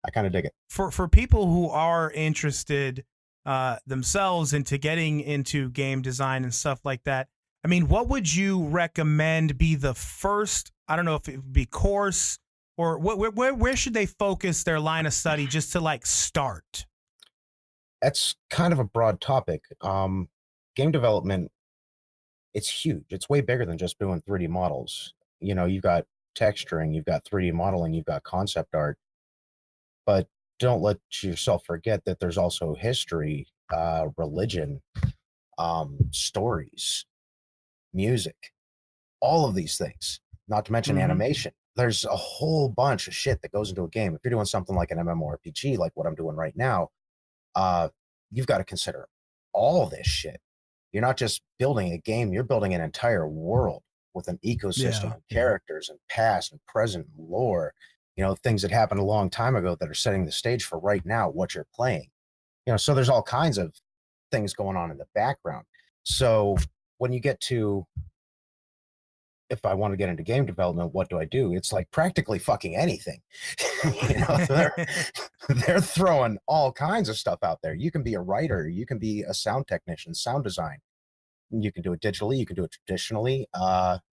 I kind of dig it. For people who are interested themselves into getting into game design and stuff like that, I mean, what would you recommend be the first, I don't know if it would be course or where should they focus their line of study just to like start? That's kind of a broad topic. Game development, it's huge. It's way bigger than just doing 3D models. You know, you've got texturing, you've got 3D modeling, you've got concept art. But don't let yourself forget that there's also history, religion, stories, music, all of these things, not to mention animation. There's a whole bunch of shit that goes into a game. If you're doing something like an MMORPG, like what I'm doing right now, you've got to consider all this shit. You're not just building a game, you're building an entire world with an ecosystem and characters and past and present and lore, you know, things that happened a long time ago that are setting the stage for right now, what you're playing. You know, so there's all kinds of things going on in the background. So when you get to, if I want to get into game development, what do I do? It's like practically fucking anything. You know, they're throwing all kinds of stuff out there. You can be a writer, you can be a sound technician, sound design. You can do it digitally, you can do it traditionally,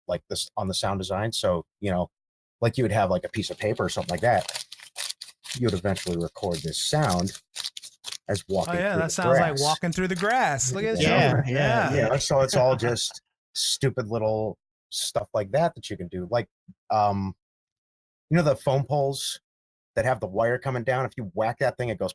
like this on the sound design. So, you know, like you would have like a piece of paper or something like that. You would eventually record this sound as walking. Oh yeah, through that the sounds grass. like walking through the grass. Look at this Yeah, shoulder. yeah. So it's all just stupid little stuff like that you can do. Like, you know, the foam poles that have the wire coming down. If you whack that thing, it goes.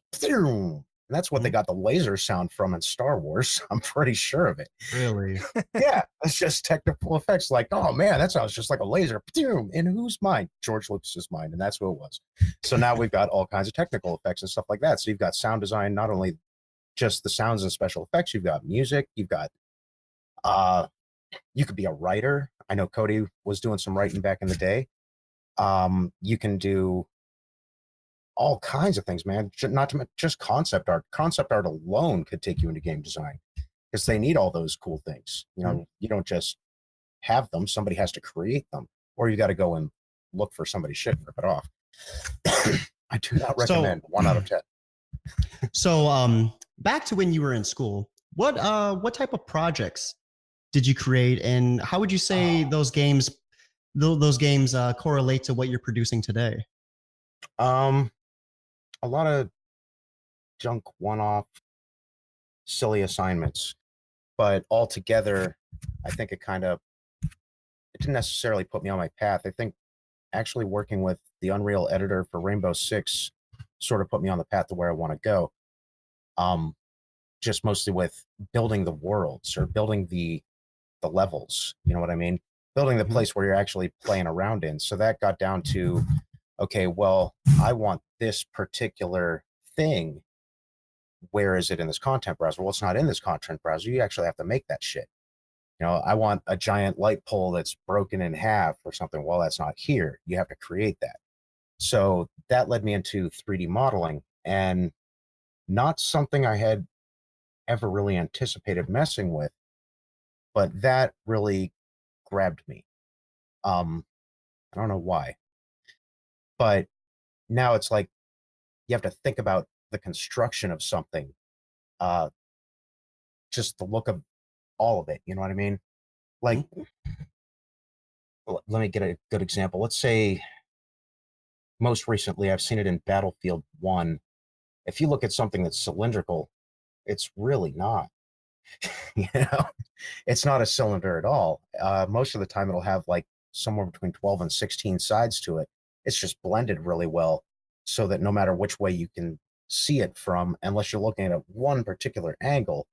And that's what they got the laser sound from in Star Wars. I'm pretty sure of it. Really? Yeah, it's just technical effects. Like, oh man, that sounds just like a laser. In whose mind? George Lucas's mind, and that's who it was. So now we've got all kinds of technical effects and stuff like that. So you've got sound design, not only just the sounds and special effects. You've got music. You've got, you could be a writer. I know Cody was doing some writing back in the day. You can do all kinds of things, man. Not to just concept art. Concept art alone could take you into game design because they need all those cool things. You know, you don't just have them. Somebody has to create them, or you got to go and look for somebody's shit and rip it off. I do not recommend 1 out of 10. So, back to when you were in school, what type of projects did you create, and how would you say those games correlate to what you're producing today? A lot of junk one-off silly assignments, but altogether I think it didn't necessarily put me on my path. I think actually working with the Unreal editor for Rainbow Six sort of put me on the path to where I want to go. Just mostly with building the worlds or building the levels, you know what I mean? Building the place where you're actually playing around in. So that got down to, okay, well, I want this particular thing. Where is it in this content browser? Well, it's not in this content browser. You actually have to make that shit. You know, I want a giant light pole that's broken in half or something. Well, that's not here. You have to create that. So that led me into 3D modeling, and not something I had ever really anticipated messing with, but that really grabbed me. I don't know why, but now it's like you have to think about the construction of something, just the look of all of it. You know what I mean? Like, let me get a good example. Let's say most recently, I've seen it in Battlefield 1. If you look at something that's cylindrical, it's really not. You know, it's not a cylinder at all. Most of the time, it'll have like somewhere between 12 and 16 sides to it. It's just blended really well so that no matter which way you can see it from, unless you're looking at one particular angle,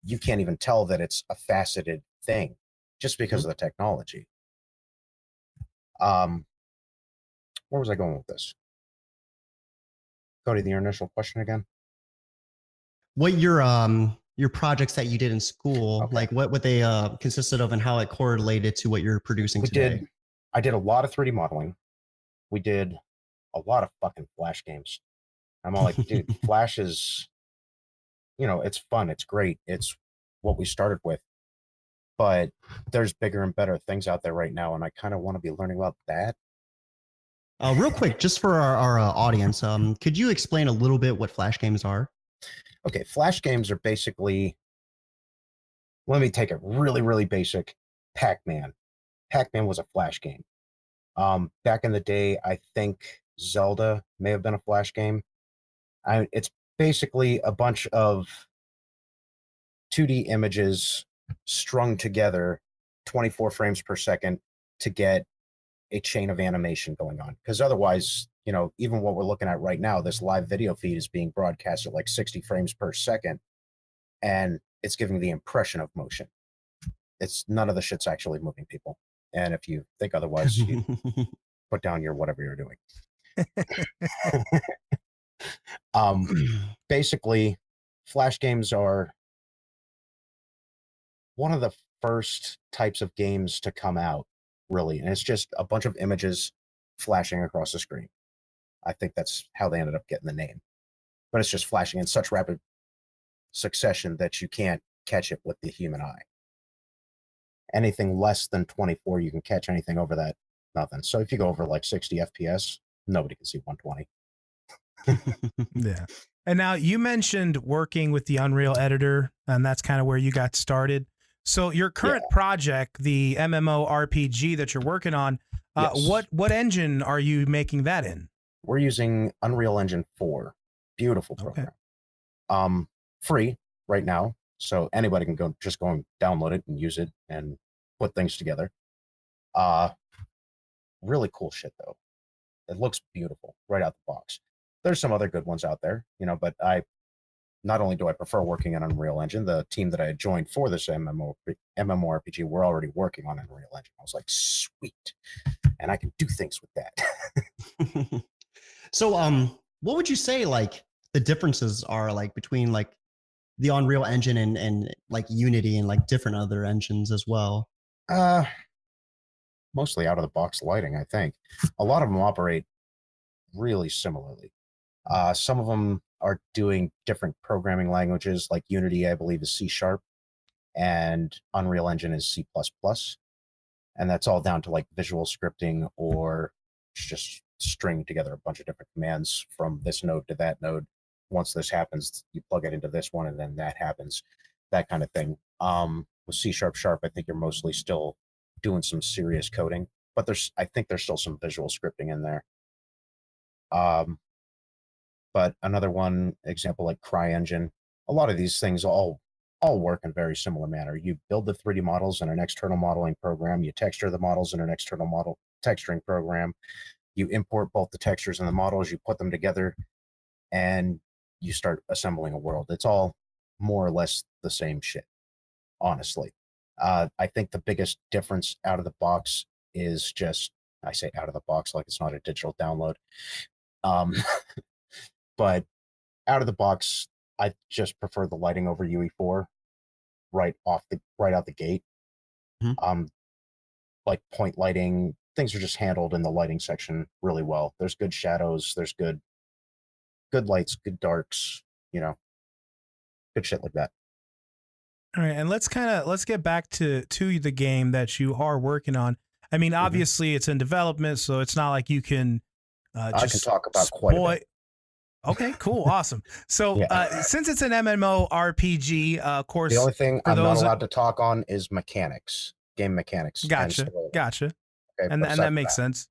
you can't even tell that it's a faceted thing just because of the technology. Where was I going with this? Go to the initial question again. What your projects that you did in school, Okay. like what they consisted of and how it correlated to what you're producing today? I did a lot of 3D modeling. We did a lot of fucking Flash games. I'm all like, dude, Flash is, you know, it's fun. It's great. It's what we started with. But there's bigger and better things out there right now. And I kind of want to be learning about that. Real quick, just for our audience, could you explain a little bit what Flash games are? Okay, Flash games are basically, let me take it really, really basic. Pac-Man. Pac-Man was a Flash game. Back in the day, I think Zelda may have been a Flash game. It's basically a bunch of 2D images strung together 24 frames per second to get a chain of animation going on. Because otherwise, you know, even what we're looking at right now, this live video feed is being broadcast at like 60 frames per second, and it's giving the impression of motion. It's none of the shit's actually moving people. And if you think otherwise, you put down your whatever you're doing. Basically, Flash games are one of the first types of games to come out, really. And it's just a bunch of images flashing across the screen. I think that's how they ended up getting the name. But it's just flashing in such rapid succession that you can't catch it with the human eye. Anything less than 24, you can catch. Anything over that, nothing. So if you go over like 60 FPS, nobody can see 120. Yeah. And now you mentioned working with the Unreal Editor, and that's kind of where you got started. So your current project, the MMORPG that you're working on, Yes. what engine are you making that in? We're using Unreal Engine 4. Beautiful program. Okay. Free right now. So anybody can go and download it and use it and put things together. Really cool shit though. It looks beautiful right out the box. There's some other good ones out there, you know, but not only do I prefer working on Unreal Engine, the team that I had joined for this MMORPG, we're already working on Unreal Engine. I was like, sweet. And I can do things with that. So, what would you say like the differences are like between like the Unreal Engine and like Unity and like different other engines as well? Mostly out of the box lighting, I think. A lot of them operate really similarly. Some of them are doing different programming languages, like Unity, I believe, is C#, and Unreal Engine is C++. And that's all down to like visual scripting or just string together a bunch of different commands from this node to that node. Once this happens, you plug it into this one and then that happens, that kind of thing. With C#, I think you're mostly still doing some serious coding, but I think there's still some visual scripting in there. But another one example like CryEngine, a lot of these things all work in very similar manner. You build the 3D models in an external modeling program, you texture the models in an external model texturing program, you import both the textures and the models, you put them together, and you start assembling a world. It's all more or less the same shit, honestly. I think the biggest difference out of the box is just, I say out of the box like it's not a digital download. But out of the box, I just prefer the lighting over UE4 right out the gate. Mm-hmm. Like point lighting, things are just handled in the lighting section really well. There's good shadows, there's good lights, good darks, you know, good shit like that. All right, and let's get back to the game that you are working on. I mean, obviously it's in development, so it's not like you can I can talk about quite a bit. Okay, cool, awesome. So since it's an MMORPG, of course, the only thing I'm not allowed to talk on is mechanics, game mechanics. Gotcha. Okay, And that makes sense.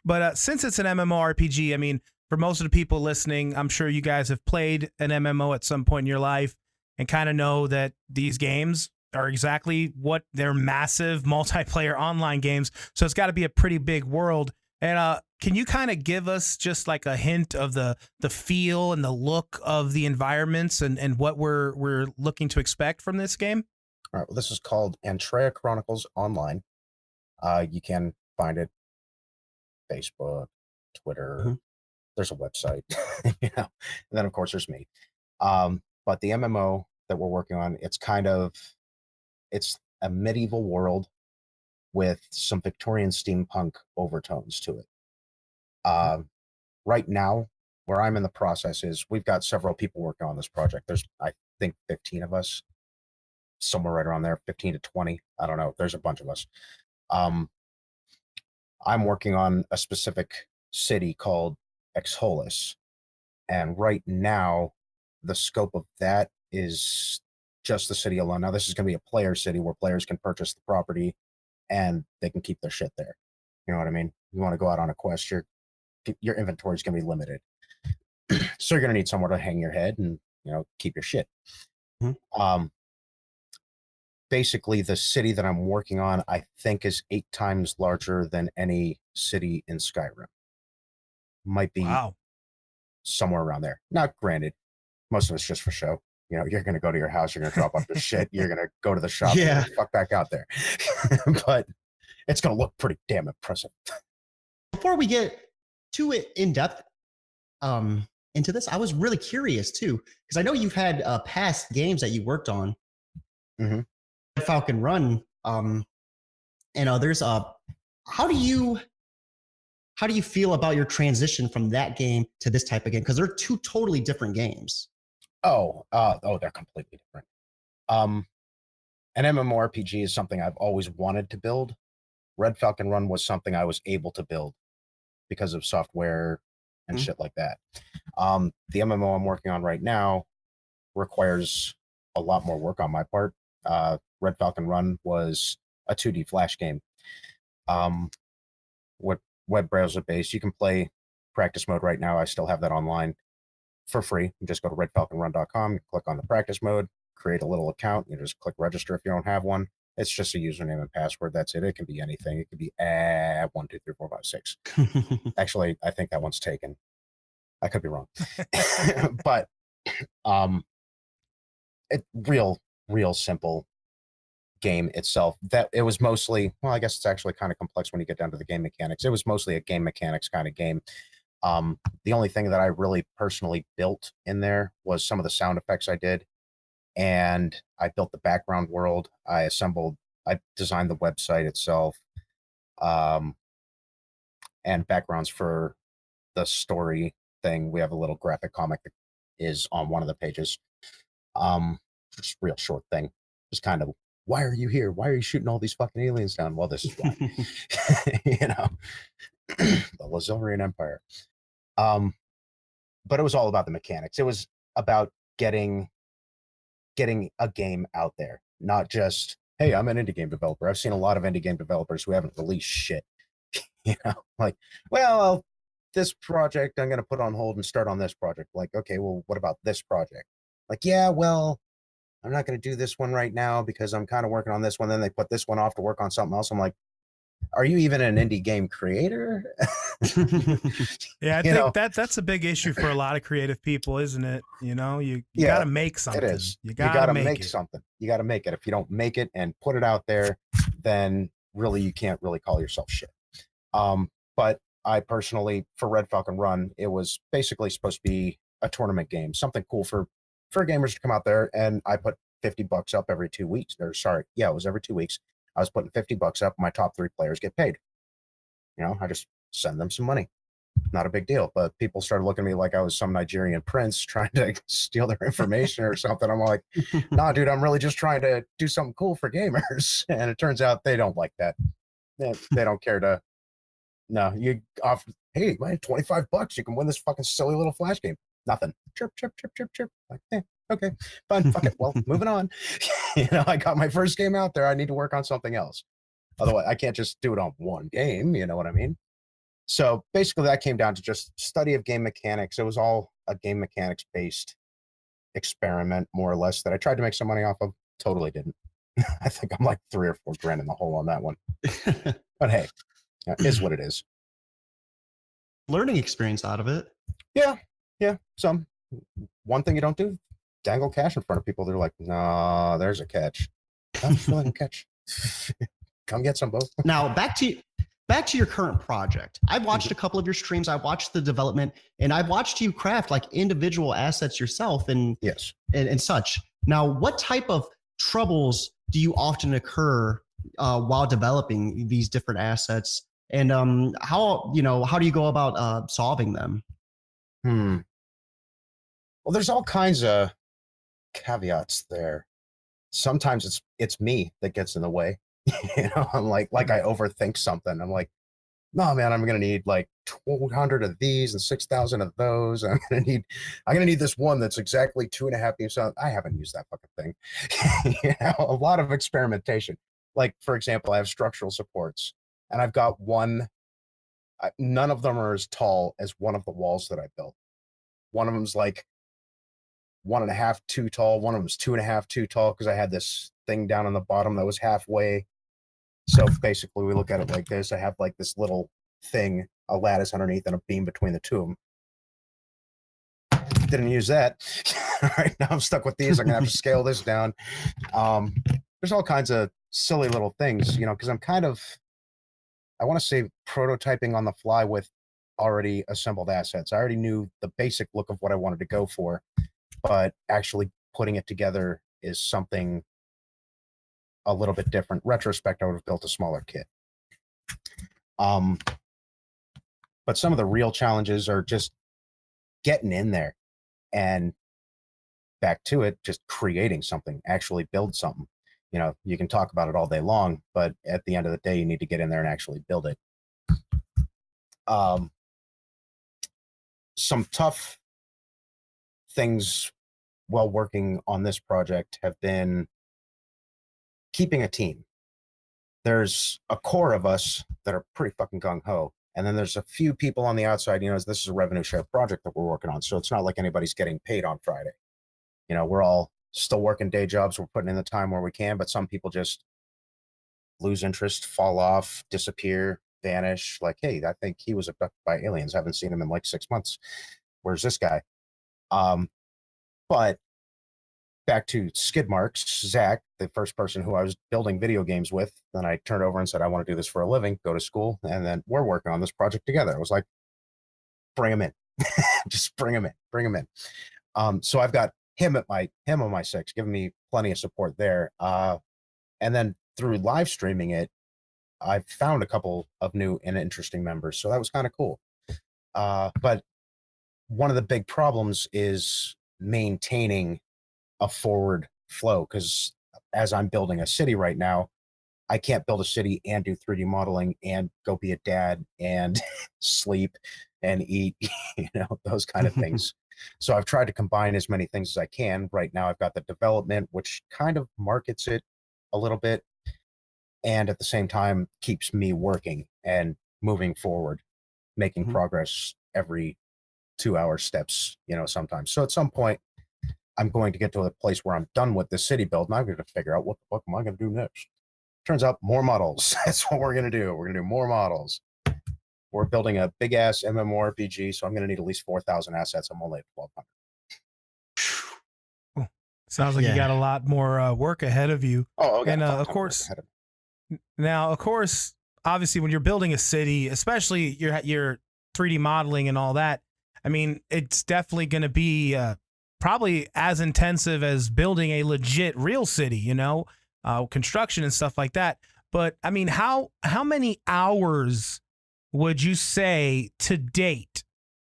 But since it's an MMORPG, I mean, for most of the people listening, I'm sure you guys have played an MMO at some point in your life and kind of know that these games are exactly what they're massive multiplayer online games. So it's got to be a pretty big world. And can you kind of give us just like a hint of the feel and the look of the environments and what we're looking to expect from this game? All right. Well, this is called Antrea Chronicles Online. You can find it Facebook, Twitter. Mm-hmm. There's a website, you know, and then of course there's me. But the MMO that we're working on, it's a medieval world with some Victorian steampunk overtones to it. Right now, where I'm in the process is we've got several people working on this project. There's, I think, 15 of us, somewhere right around there, 15 to 20. I don't know. There's a bunch of us. I'm working on a specific city called Exholis. And right now, the scope of that is just the city alone. Now, this is going to be a player city where players can purchase the property and they can keep their shit there. You know what I mean? You want to go out on a quest, your inventory is going to be limited. So you're going to need somewhere to hang your head and, you know, keep your shit. Mm-hmm. Basically, the city that I'm working on, I think, is 8 times larger than any city in Skyrim. Might be somewhere around there. Not granted, most of it's just for show. You know, you're going to go to your house, you're going to drop off your shit, you're going to go to the shop, Yeah, and fuck back out there. But it's going to look pretty damn impressive. before we get too in depth into this, I was really curious too, because I know you've had past games that you worked on. Mm-hmm. Falcon Run, and others. How do you feel about your transition from that game to this type of game? Because they're 2 totally different games. They're completely different. An MMORPG is something I've always wanted to build. Red Falcon Run was something I was able to build because of software and shit like that. The MMO I'm working on right now requires a lot more work on my part. Red Falcon Run was a 2D Flash game. What web browser based. You can play practice mode right now. I still have that online for free. You just go to redfalconrun.com, you click on the practice mode, create a little account, you just click register if you don't have one. It's just a username and password. That's it. It can be anything. It could be 1, 2, 3, 4, 5, 6. Actually, I think that one's taken. I could be wrong. But it real simple game itself. That it was mostly, well, I guess it's actually kind of complex when you get down to the game mechanics. It was mostly a game mechanics kind of game. The only thing that I really personally built in there was some of the sound effects I did. And I built the background world. I designed the website itself, and backgrounds for the story thing. We have a little graphic comic that is on one of the pages. Just a real short thing. Just kind of, why are you here? Why are you shooting all these fucking aliens down? Well, this is why. You know, the Lazilrian Empire. But it was all about the mechanics. It was about getting a game out there, not just, hey, I'm an indie game developer. I've seen a lot of indie game developers who haven't released shit. You know, like, well, this project I'm going to put on hold and start on this project. Like, okay, well, what about this project? Like, yeah, well, I'm not going to do this one right now because I'm kind of working on this one. Then they put this one off to work on something else. I'm like, are you even an indie game creator? Yeah, I think that's a big issue for a lot of creative people, isn't it? You know, you got to make something. It is. You got to make something. You got to make it. If you don't make it and put it out there, then really you can't really call yourself shit. But I personally, for Red Falcon Run, it was basically supposed to be a tournament game, something cool for gamers to come out there. And I put $50 up every 2 weeks. It was every 2 weeks. I was putting $50 up. My top 3 players get paid. You know, I just send them some money. Not a big deal. But people started looking at me like I was some Nigerian prince trying to steal their information or something. I'm like, nah, dude, I'm really just trying to do something cool for gamers. And it turns out they don't like that. They don't care to. No, you offer, hey, man, $25. You can win this fucking silly little Flash game. Nothing. Chirp, chirp, chirp, chirp, chirp. Like, okay, fine, fuck it. Well, moving on. You know, I got my first game out there. I need to work on something else. Otherwise, I can't just do it on one game. You know what I mean? So basically, that came down to just study of game mechanics. It was all a game mechanics based experiment, more or less, that I tried to make some money off of. Totally didn't. I think I'm like 3 or 4 grand in the hole on that one. But hey, it is what it is. Learning experience out of it. Yeah, some. One thing you don't do, dangle cash in front of people. They're like, nah, there's a catch. I'm feeling a catch. Come get some, both. Now back to your current project. I've watched a couple of your streams. I've watched the development, and I've watched you craft like individual assets yourself and Yes. and such. Now, what type of troubles do you often occur while developing these different assets? And how do you go about solving them? Well, there's all kinds of caveats there. Sometimes it's me that gets in the way. I'm like I overthink something. I'm like, no, man, I'm gonna need like 1,200 of these and 6,000 of those. I'm gonna need this one that's exactly 2.5 meters. I haven't used that fucking thing. A lot of experimentation. Like, for example, I have structural supports, and I've got one. None of them are as tall as one of the walls that I built. One of them's like 1.5 too tall. One of them's 2.5 too tall because I had this thing down on the bottom that was halfway. So basically, we look at it like this. I have like this little thing, a lattice underneath, and a beam between the two of them. Didn't use that. All right, now I'm stuck with these. I'm gonna have to scale this down. There's all kinds of silly little things, because I'm kind of, I want to say, prototyping on the fly with already assembled assets. I already knew the basic look of what I wanted to go for, but actually putting it together is something a little bit different. Retrospect, I would have built a smaller kit. But some of the real challenges are just getting in there and back to it, just creating something, actually build something. You can talk about it all day long, but at the end of the day, you need to get in there and actually build it. Some tough things while working on this project have been keeping a team. There's a core of us that are pretty fucking gung-ho, and then there's a few people on the outside. This is a revenue share project that we're working on, so it's not like anybody's getting paid on Friday. We're all still working day jobs. We're putting in the time where we can, but some people just lose interest, fall off, disappear, vanish. Like, hey, I think he was abducted by aliens. Haven't seen him in like 6 months. Where's this guy? But back to skid marks, Zach, the first person who I was building video games with, then I turned over and said, I want to do this for a living, go to school, and then we're working on this project together. I was like, bring him in. Just bring him in. So I've got him on my six, giving me plenty of support there. And then through live streaming it, I've found a couple of new and interesting members. So that was kind of cool. But one of the big problems is maintaining a forward flow, because as I'm building a city right now, I can't build a city and do 3D modeling and go be a dad and sleep and eat, those kind of things. So I've tried to combine as many things as I can. Right now, I've got the development, which kind of markets it a little bit, and at the same time keeps me working and moving forward, making progress every 2-hour steps, sometimes. So at some point, I'm going to get to a place where I'm done with the city build, and I'm going to figure out what the fuck am I going to do next. Turns out more models. That's what we're going to do. We're going to do more models. We're building a big ass MMORPG, so I'm going to need at least 4,000 assets. I'm only at 1,200. Sounds like you got a lot more work ahead of you. Oh, okay. And of course, obviously, when you're building a city, especially your 3D modeling and all that, I mean, it's definitely going to be probably as intensive as building a legit real city, construction and stuff like that. But I mean, how many hours would you say to date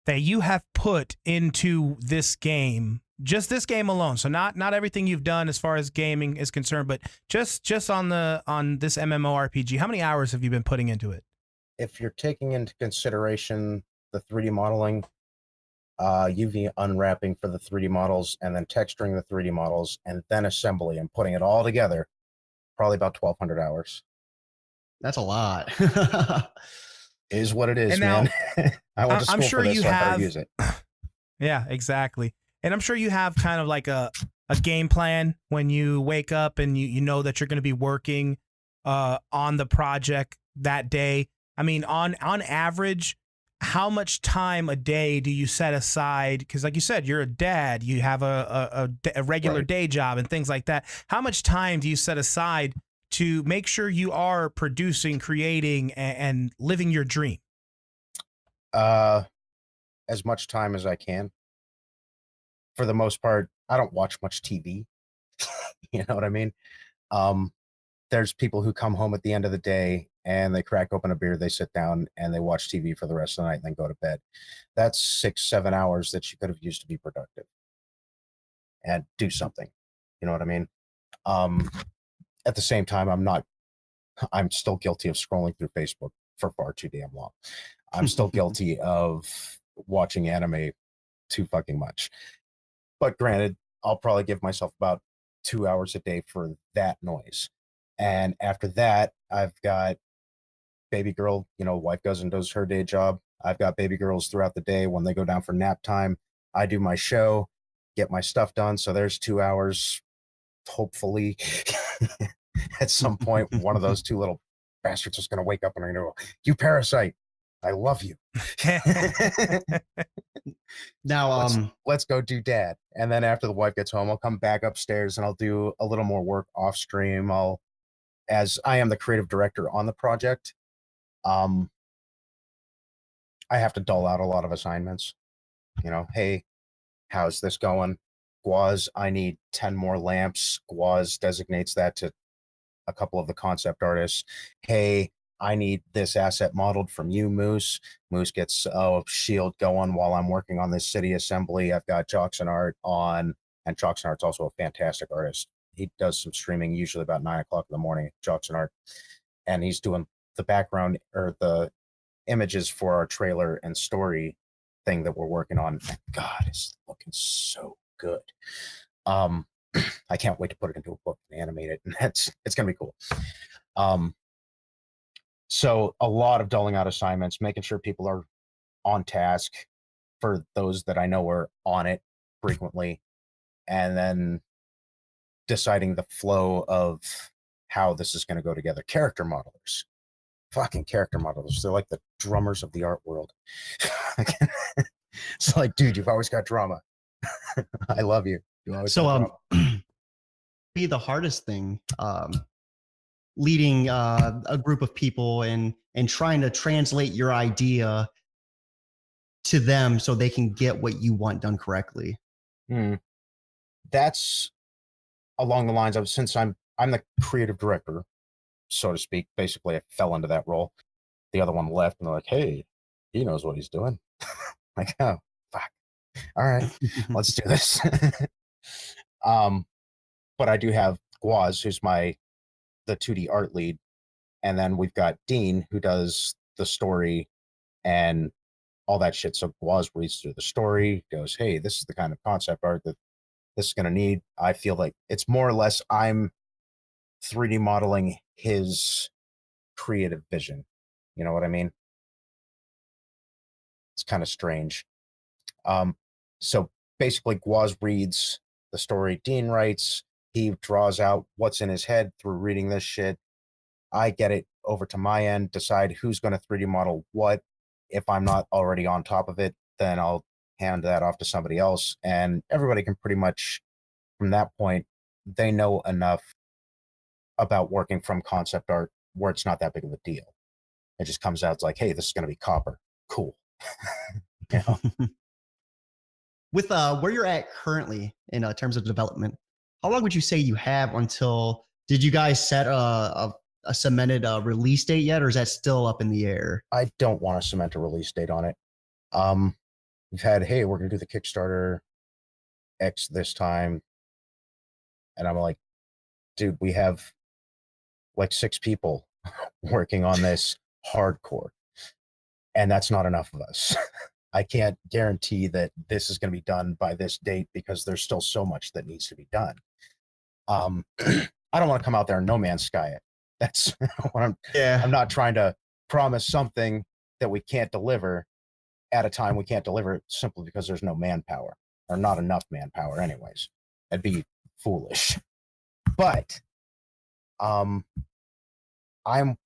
that you have put into this game, just this game alone? So not everything you've done as far as gaming is concerned, but just on this MMORPG, how many hours have you been putting into it? If you're taking into consideration the 3D modeling, UV unwrapping for the 3D models, and then texturing the 3D models, and then assembly and putting it all together, probably about 1,200 hours. That's a lot. Is what it is, And now, man. I went to I'm school sure for this, you so I better have. use it. Yeah, exactly. And I'm sure you have kind of like a game plan when you wake up and you know that you're going to be working on the project that day. I mean, on average, how much time a day do you set aside? Because like you said, you're a dad, you have a regular Right. day job and things like that. How much time do you set aside to make sure you are producing, creating, and living your dream? As much time as I can. For the most part, I don't watch much TV. You know what I mean? Um, there's people who come home at the end of the day and they crack open a beer, they sit down and they watch TV for the rest of the night and then go to bed. That's 6, 7 hours that you could have used to be productive and do something. You know what I mean? Um, at the same time, I'm still guilty of scrolling through Facebook for far too damn long. I'm still guilty of watching anime too fucking much. But granted, I'll probably give myself about 2 hours a day for that noise. And after that, I've got baby girl, wife goes and does her day job. I've got baby girls throughout the day. When they go down for nap time, I do my show, get my stuff done. So there's 2 hours. Hopefully, at some point, one of those two little bastards is going to wake up and I'm going to go, "You parasite, I love you." Now, let's go do dad. And then after the wife gets home, I'll come back upstairs and I'll do a little more work off stream. As I am the creative director on the project, I have to dole out a lot of assignments. Hey, how's this going? Guaz, I need 10 more lamps. Guaz designates that to a couple of the concept artists. Hey, I need this asset modeled from you, Moose. Moose gets a shield going while I'm working on this city assembly. I've got Joxon Art on, and Joxon Art's also a fantastic artist. He does some streaming usually about 9 o'clock in the morning, Joxon Art, and he's doing the background or the images for our trailer and story thing that we're working on. God, it's looking so good. I can't wait to put it into a book and animate it, and it's gonna be cool. So a lot of doling out assignments, making sure people are on task for those that I know are on it frequently, and then deciding the flow of how this is going to go together. Character modelers, fucking character modelers. They're like the drummers of the art world. It's like, dude, you've always got drama. I love you. You always got drama. Be the hardest thing, leading a group of people and trying to translate your idea to them so they can get what you want done correctly. That's along the lines of, since I'm the creative director, so to speak. Basically, I fell into that role. The other one left, and they're like, "Hey, he knows what he's doing." Like, oh, fuck. All right, let's do this. But I do have Guaz, who's the 2D art lead, and then we've got Dean, who does the story and all that shit. So Guaz reads through the story, goes, "Hey, this is the kind of concept art that this is going to need." I feel like it's more or less I'm 3D modeling his creative vision. You know what I mean? It's kind of strange. So basically, Guaz reads the story, Dean writes, he draws out what's in his head through reading this shit. I get it over to my end, decide who's going to 3D model what. If I'm not already on top of it, then I'll hand that off to somebody else. And everybody can pretty much, from that point, they know enough about working from concept art where it's not that big of a deal. It just comes out, it's like, hey, this is going to be copper. Cool. You know? With where you're at currently in terms of development, how long would you say you have until, did you guys set a cemented release date yet, or is that still up in the air? I don't want to cement a release date on it. We've had, hey, we're going to do the Kickstarter X this time. And I'm like, dude, we have like 6 people working on this hardcore. And that's not enough of us. I can't guarantee that this is going to be done by this date because there's still so much that needs to be done. I don't want to come out there and no man's sky it. That's what I'm not trying to promise something that we can't deliver at a time we can't deliver it simply because there's no manpower, or not enough manpower anyways. That'd be foolish. But I'm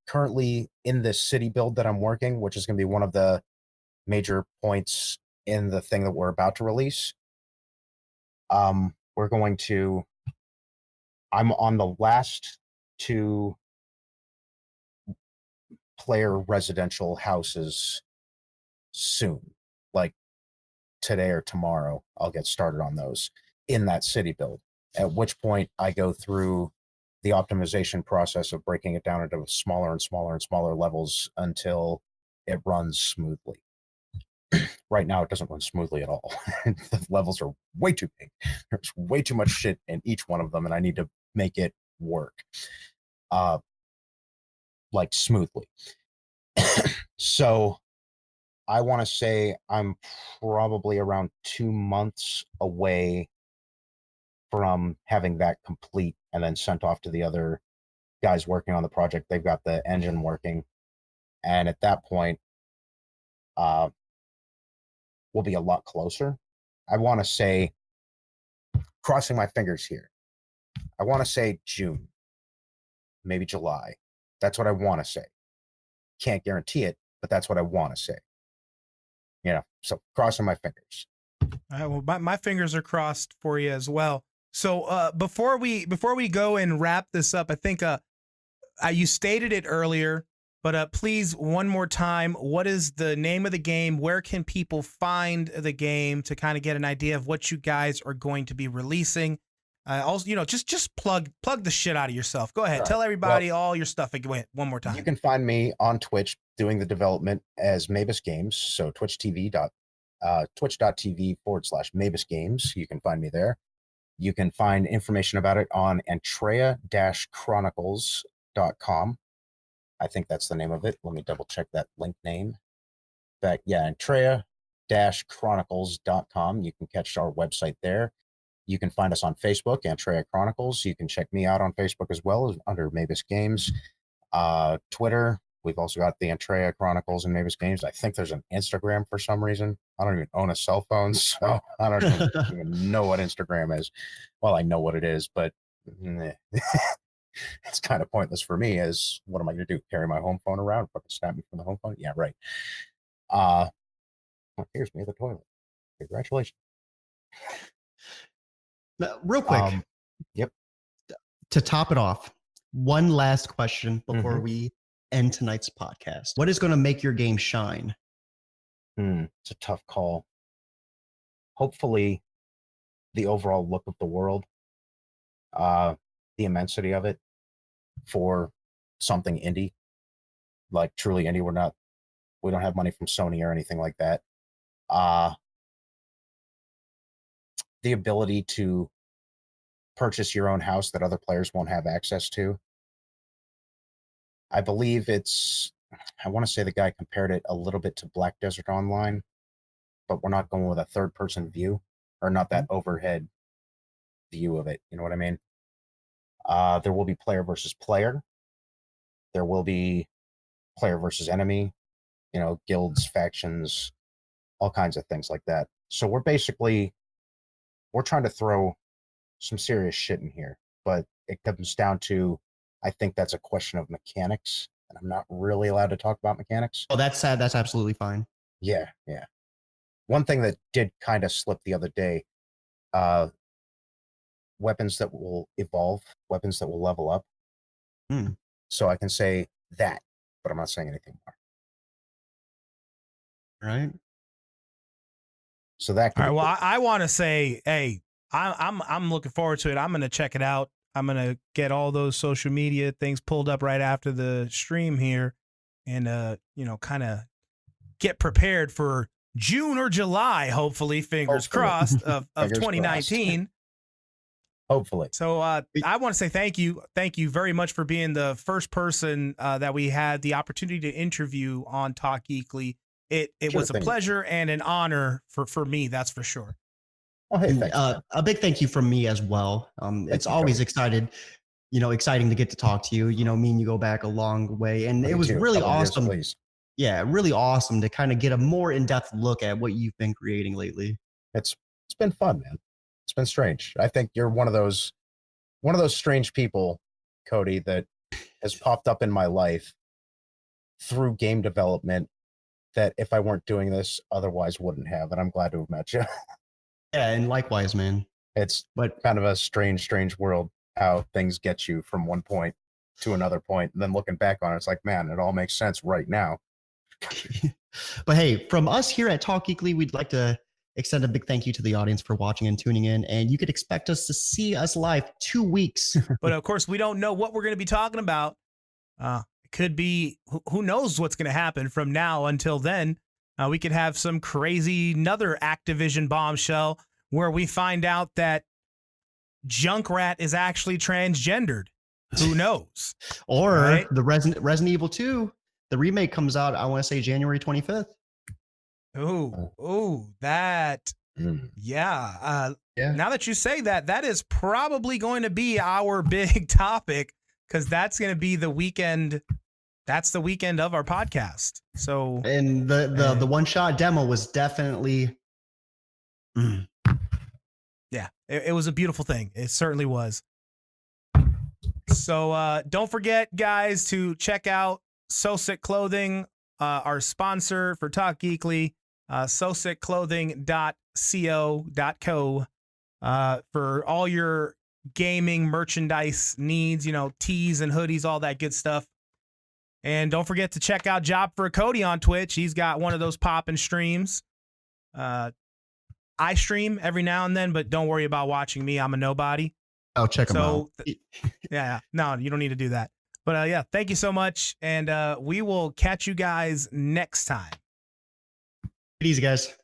currently in this city build that I'm working, which is going to be one of the major points in the thing that we're about to release. We're going to, I'm on the last 2 player residential houses soon, like today or tomorrow. I'll get started on those in that city build, at which point I go through the optimization process of breaking it down into smaller and smaller and smaller levels until it runs smoothly. Right now, it doesn't run smoothly at all. The levels are way too big. There's way too much shit in each one of them, and I need to make it work like smoothly. So I want to say I'm probably around 2 months away from having that complete and then sent off to the other guys working on the project. They've got the engine working, and at that point, we'll be a lot closer. I want to say, crossing my fingers here, I want to say June, maybe July. That's what I want to say. Can't guarantee it, but that's what I want to say. You know, so crossing my fingers. Well, my fingers are crossed for you as well. So before we go and wrap this up, I think you stated it earlier, but please, one more time, what is the name of the game? Where can people find the game to kind of get an idea of what you guys are going to be releasing? Also, you know, just plug the shit out of yourself. Go ahead, tell everybody all your stuff again one more time. You can find me on Twitch doing the development as Mabus Games. So twitch.tv/Mabus Games. You can find me there. You can find information about it on Antrea-chronicles.com. I think that's the name of it. Let me double check that link name. But yeah, Antrea-chronicles.com. You can catch our website there. You can find us on Facebook, Antrea Chronicles. You can check me out on Facebook as well, under Mabus Games. Twitter, we've also got the Antrea Chronicles and Mabus Games. I think there's an Instagram for some reason. I don't even own a cell phone, so I don't even know what Instagram is. Well, I know what it is, but it's kind of pointless for me. As what am I going to do? Carry my home phone around? Fucking snap me from the home phone? Yeah, right. Here's me at the toilet. Congratulations. Now, real quick. Yep. To top it off, one last question before we end tonight's podcast. What is going to make your game shine? It's a tough call. Hopefully, the overall look of the world, the immensity of it for something indie, like truly indie. We don't have money from Sony or anything like that. The ability to purchase your own house that other players won't have access to. I believe I want to say the guy compared it a little bit to Black Desert Online, but we're not going with a third-person view, or not that overhead view of it. You know what I mean? There will be player versus player. There will be player versus enemy, you know, guilds, factions, all kinds of things like that. So we're trying to throw some serious shit in here, but it comes down to, I think that's a question of mechanics, and I'm not really allowed to talk about mechanics. Oh, that's sad. That's absolutely fine. Yeah. One thing that did kind of slip the other day, weapons that will evolve, weapons that will level up. So I can say that, but I'm not saying anything more. Right. So that. All right. Well, I want to say, hey, I'm looking forward to it. I'm going to check it out. I'm going to get all those social media things pulled up right after the stream here, and you know, kind of get prepared for June or July, hopefully, fingers crossed, of 2019. Hopefully. So I want to say thank you very much for being the first person that we had the opportunity to interview on Talk Geekly. It was a pleasure and an honor for me, that's for sure. Oh, hey, thanks, a big thank you from me as well. It's always exciting to get to talk to you. You know, me and you go back a long way, and it was really awesome. yeah, really awesome to kind of get a more in-depth look at what you've been creating lately. It's been fun, man. It's been strange. I think you're one of those strange people, Cody, that has popped up in my life through game development that if I weren't doing this otherwise wouldn't have, and I'm glad to have met you. Yeah, and likewise, man. It's kind of a strange world how things get you from one point to another point, and then looking back on it, it's like, man, it all makes sense right now. But hey, from us here at Talk Geekly, we'd like to extend a big thank you to the audience for watching and tuning in. And you could expect us to see us live 2 weeks. But of course, we don't know what we're going to be talking about. It could be, who knows what's going to happen from now until then. We could have some crazy, another Activision bombshell where we find out that Junkrat is actually transgendered. Who knows? Or right? the Resident Evil 2, the remake comes out, I want to say January 25th. Oh, that. Yeah. Yeah. Now that you say that, that is probably going to be our big topic, because that's going to be the weekend. That's the weekend of our podcast. So, and the one-shot demo was definitely. Yeah, it was a beautiful thing. It certainly was. So don't forget, guys, to check out So Sick Clothing, our sponsor for Talk Geekly, sosickclothing.co.co, for all your gaming merchandise needs, tees and hoodies, all that good stuff. And don't forget to check out Job for Cody on Twitch. He's got one of those poppin' streams. I stream every now and then, but don't worry about watching me. I'm a nobody. I'll check them out. Yeah, no, you don't need to do that. But yeah, thank you so much. And we will catch you guys next time. Take it easy, guys.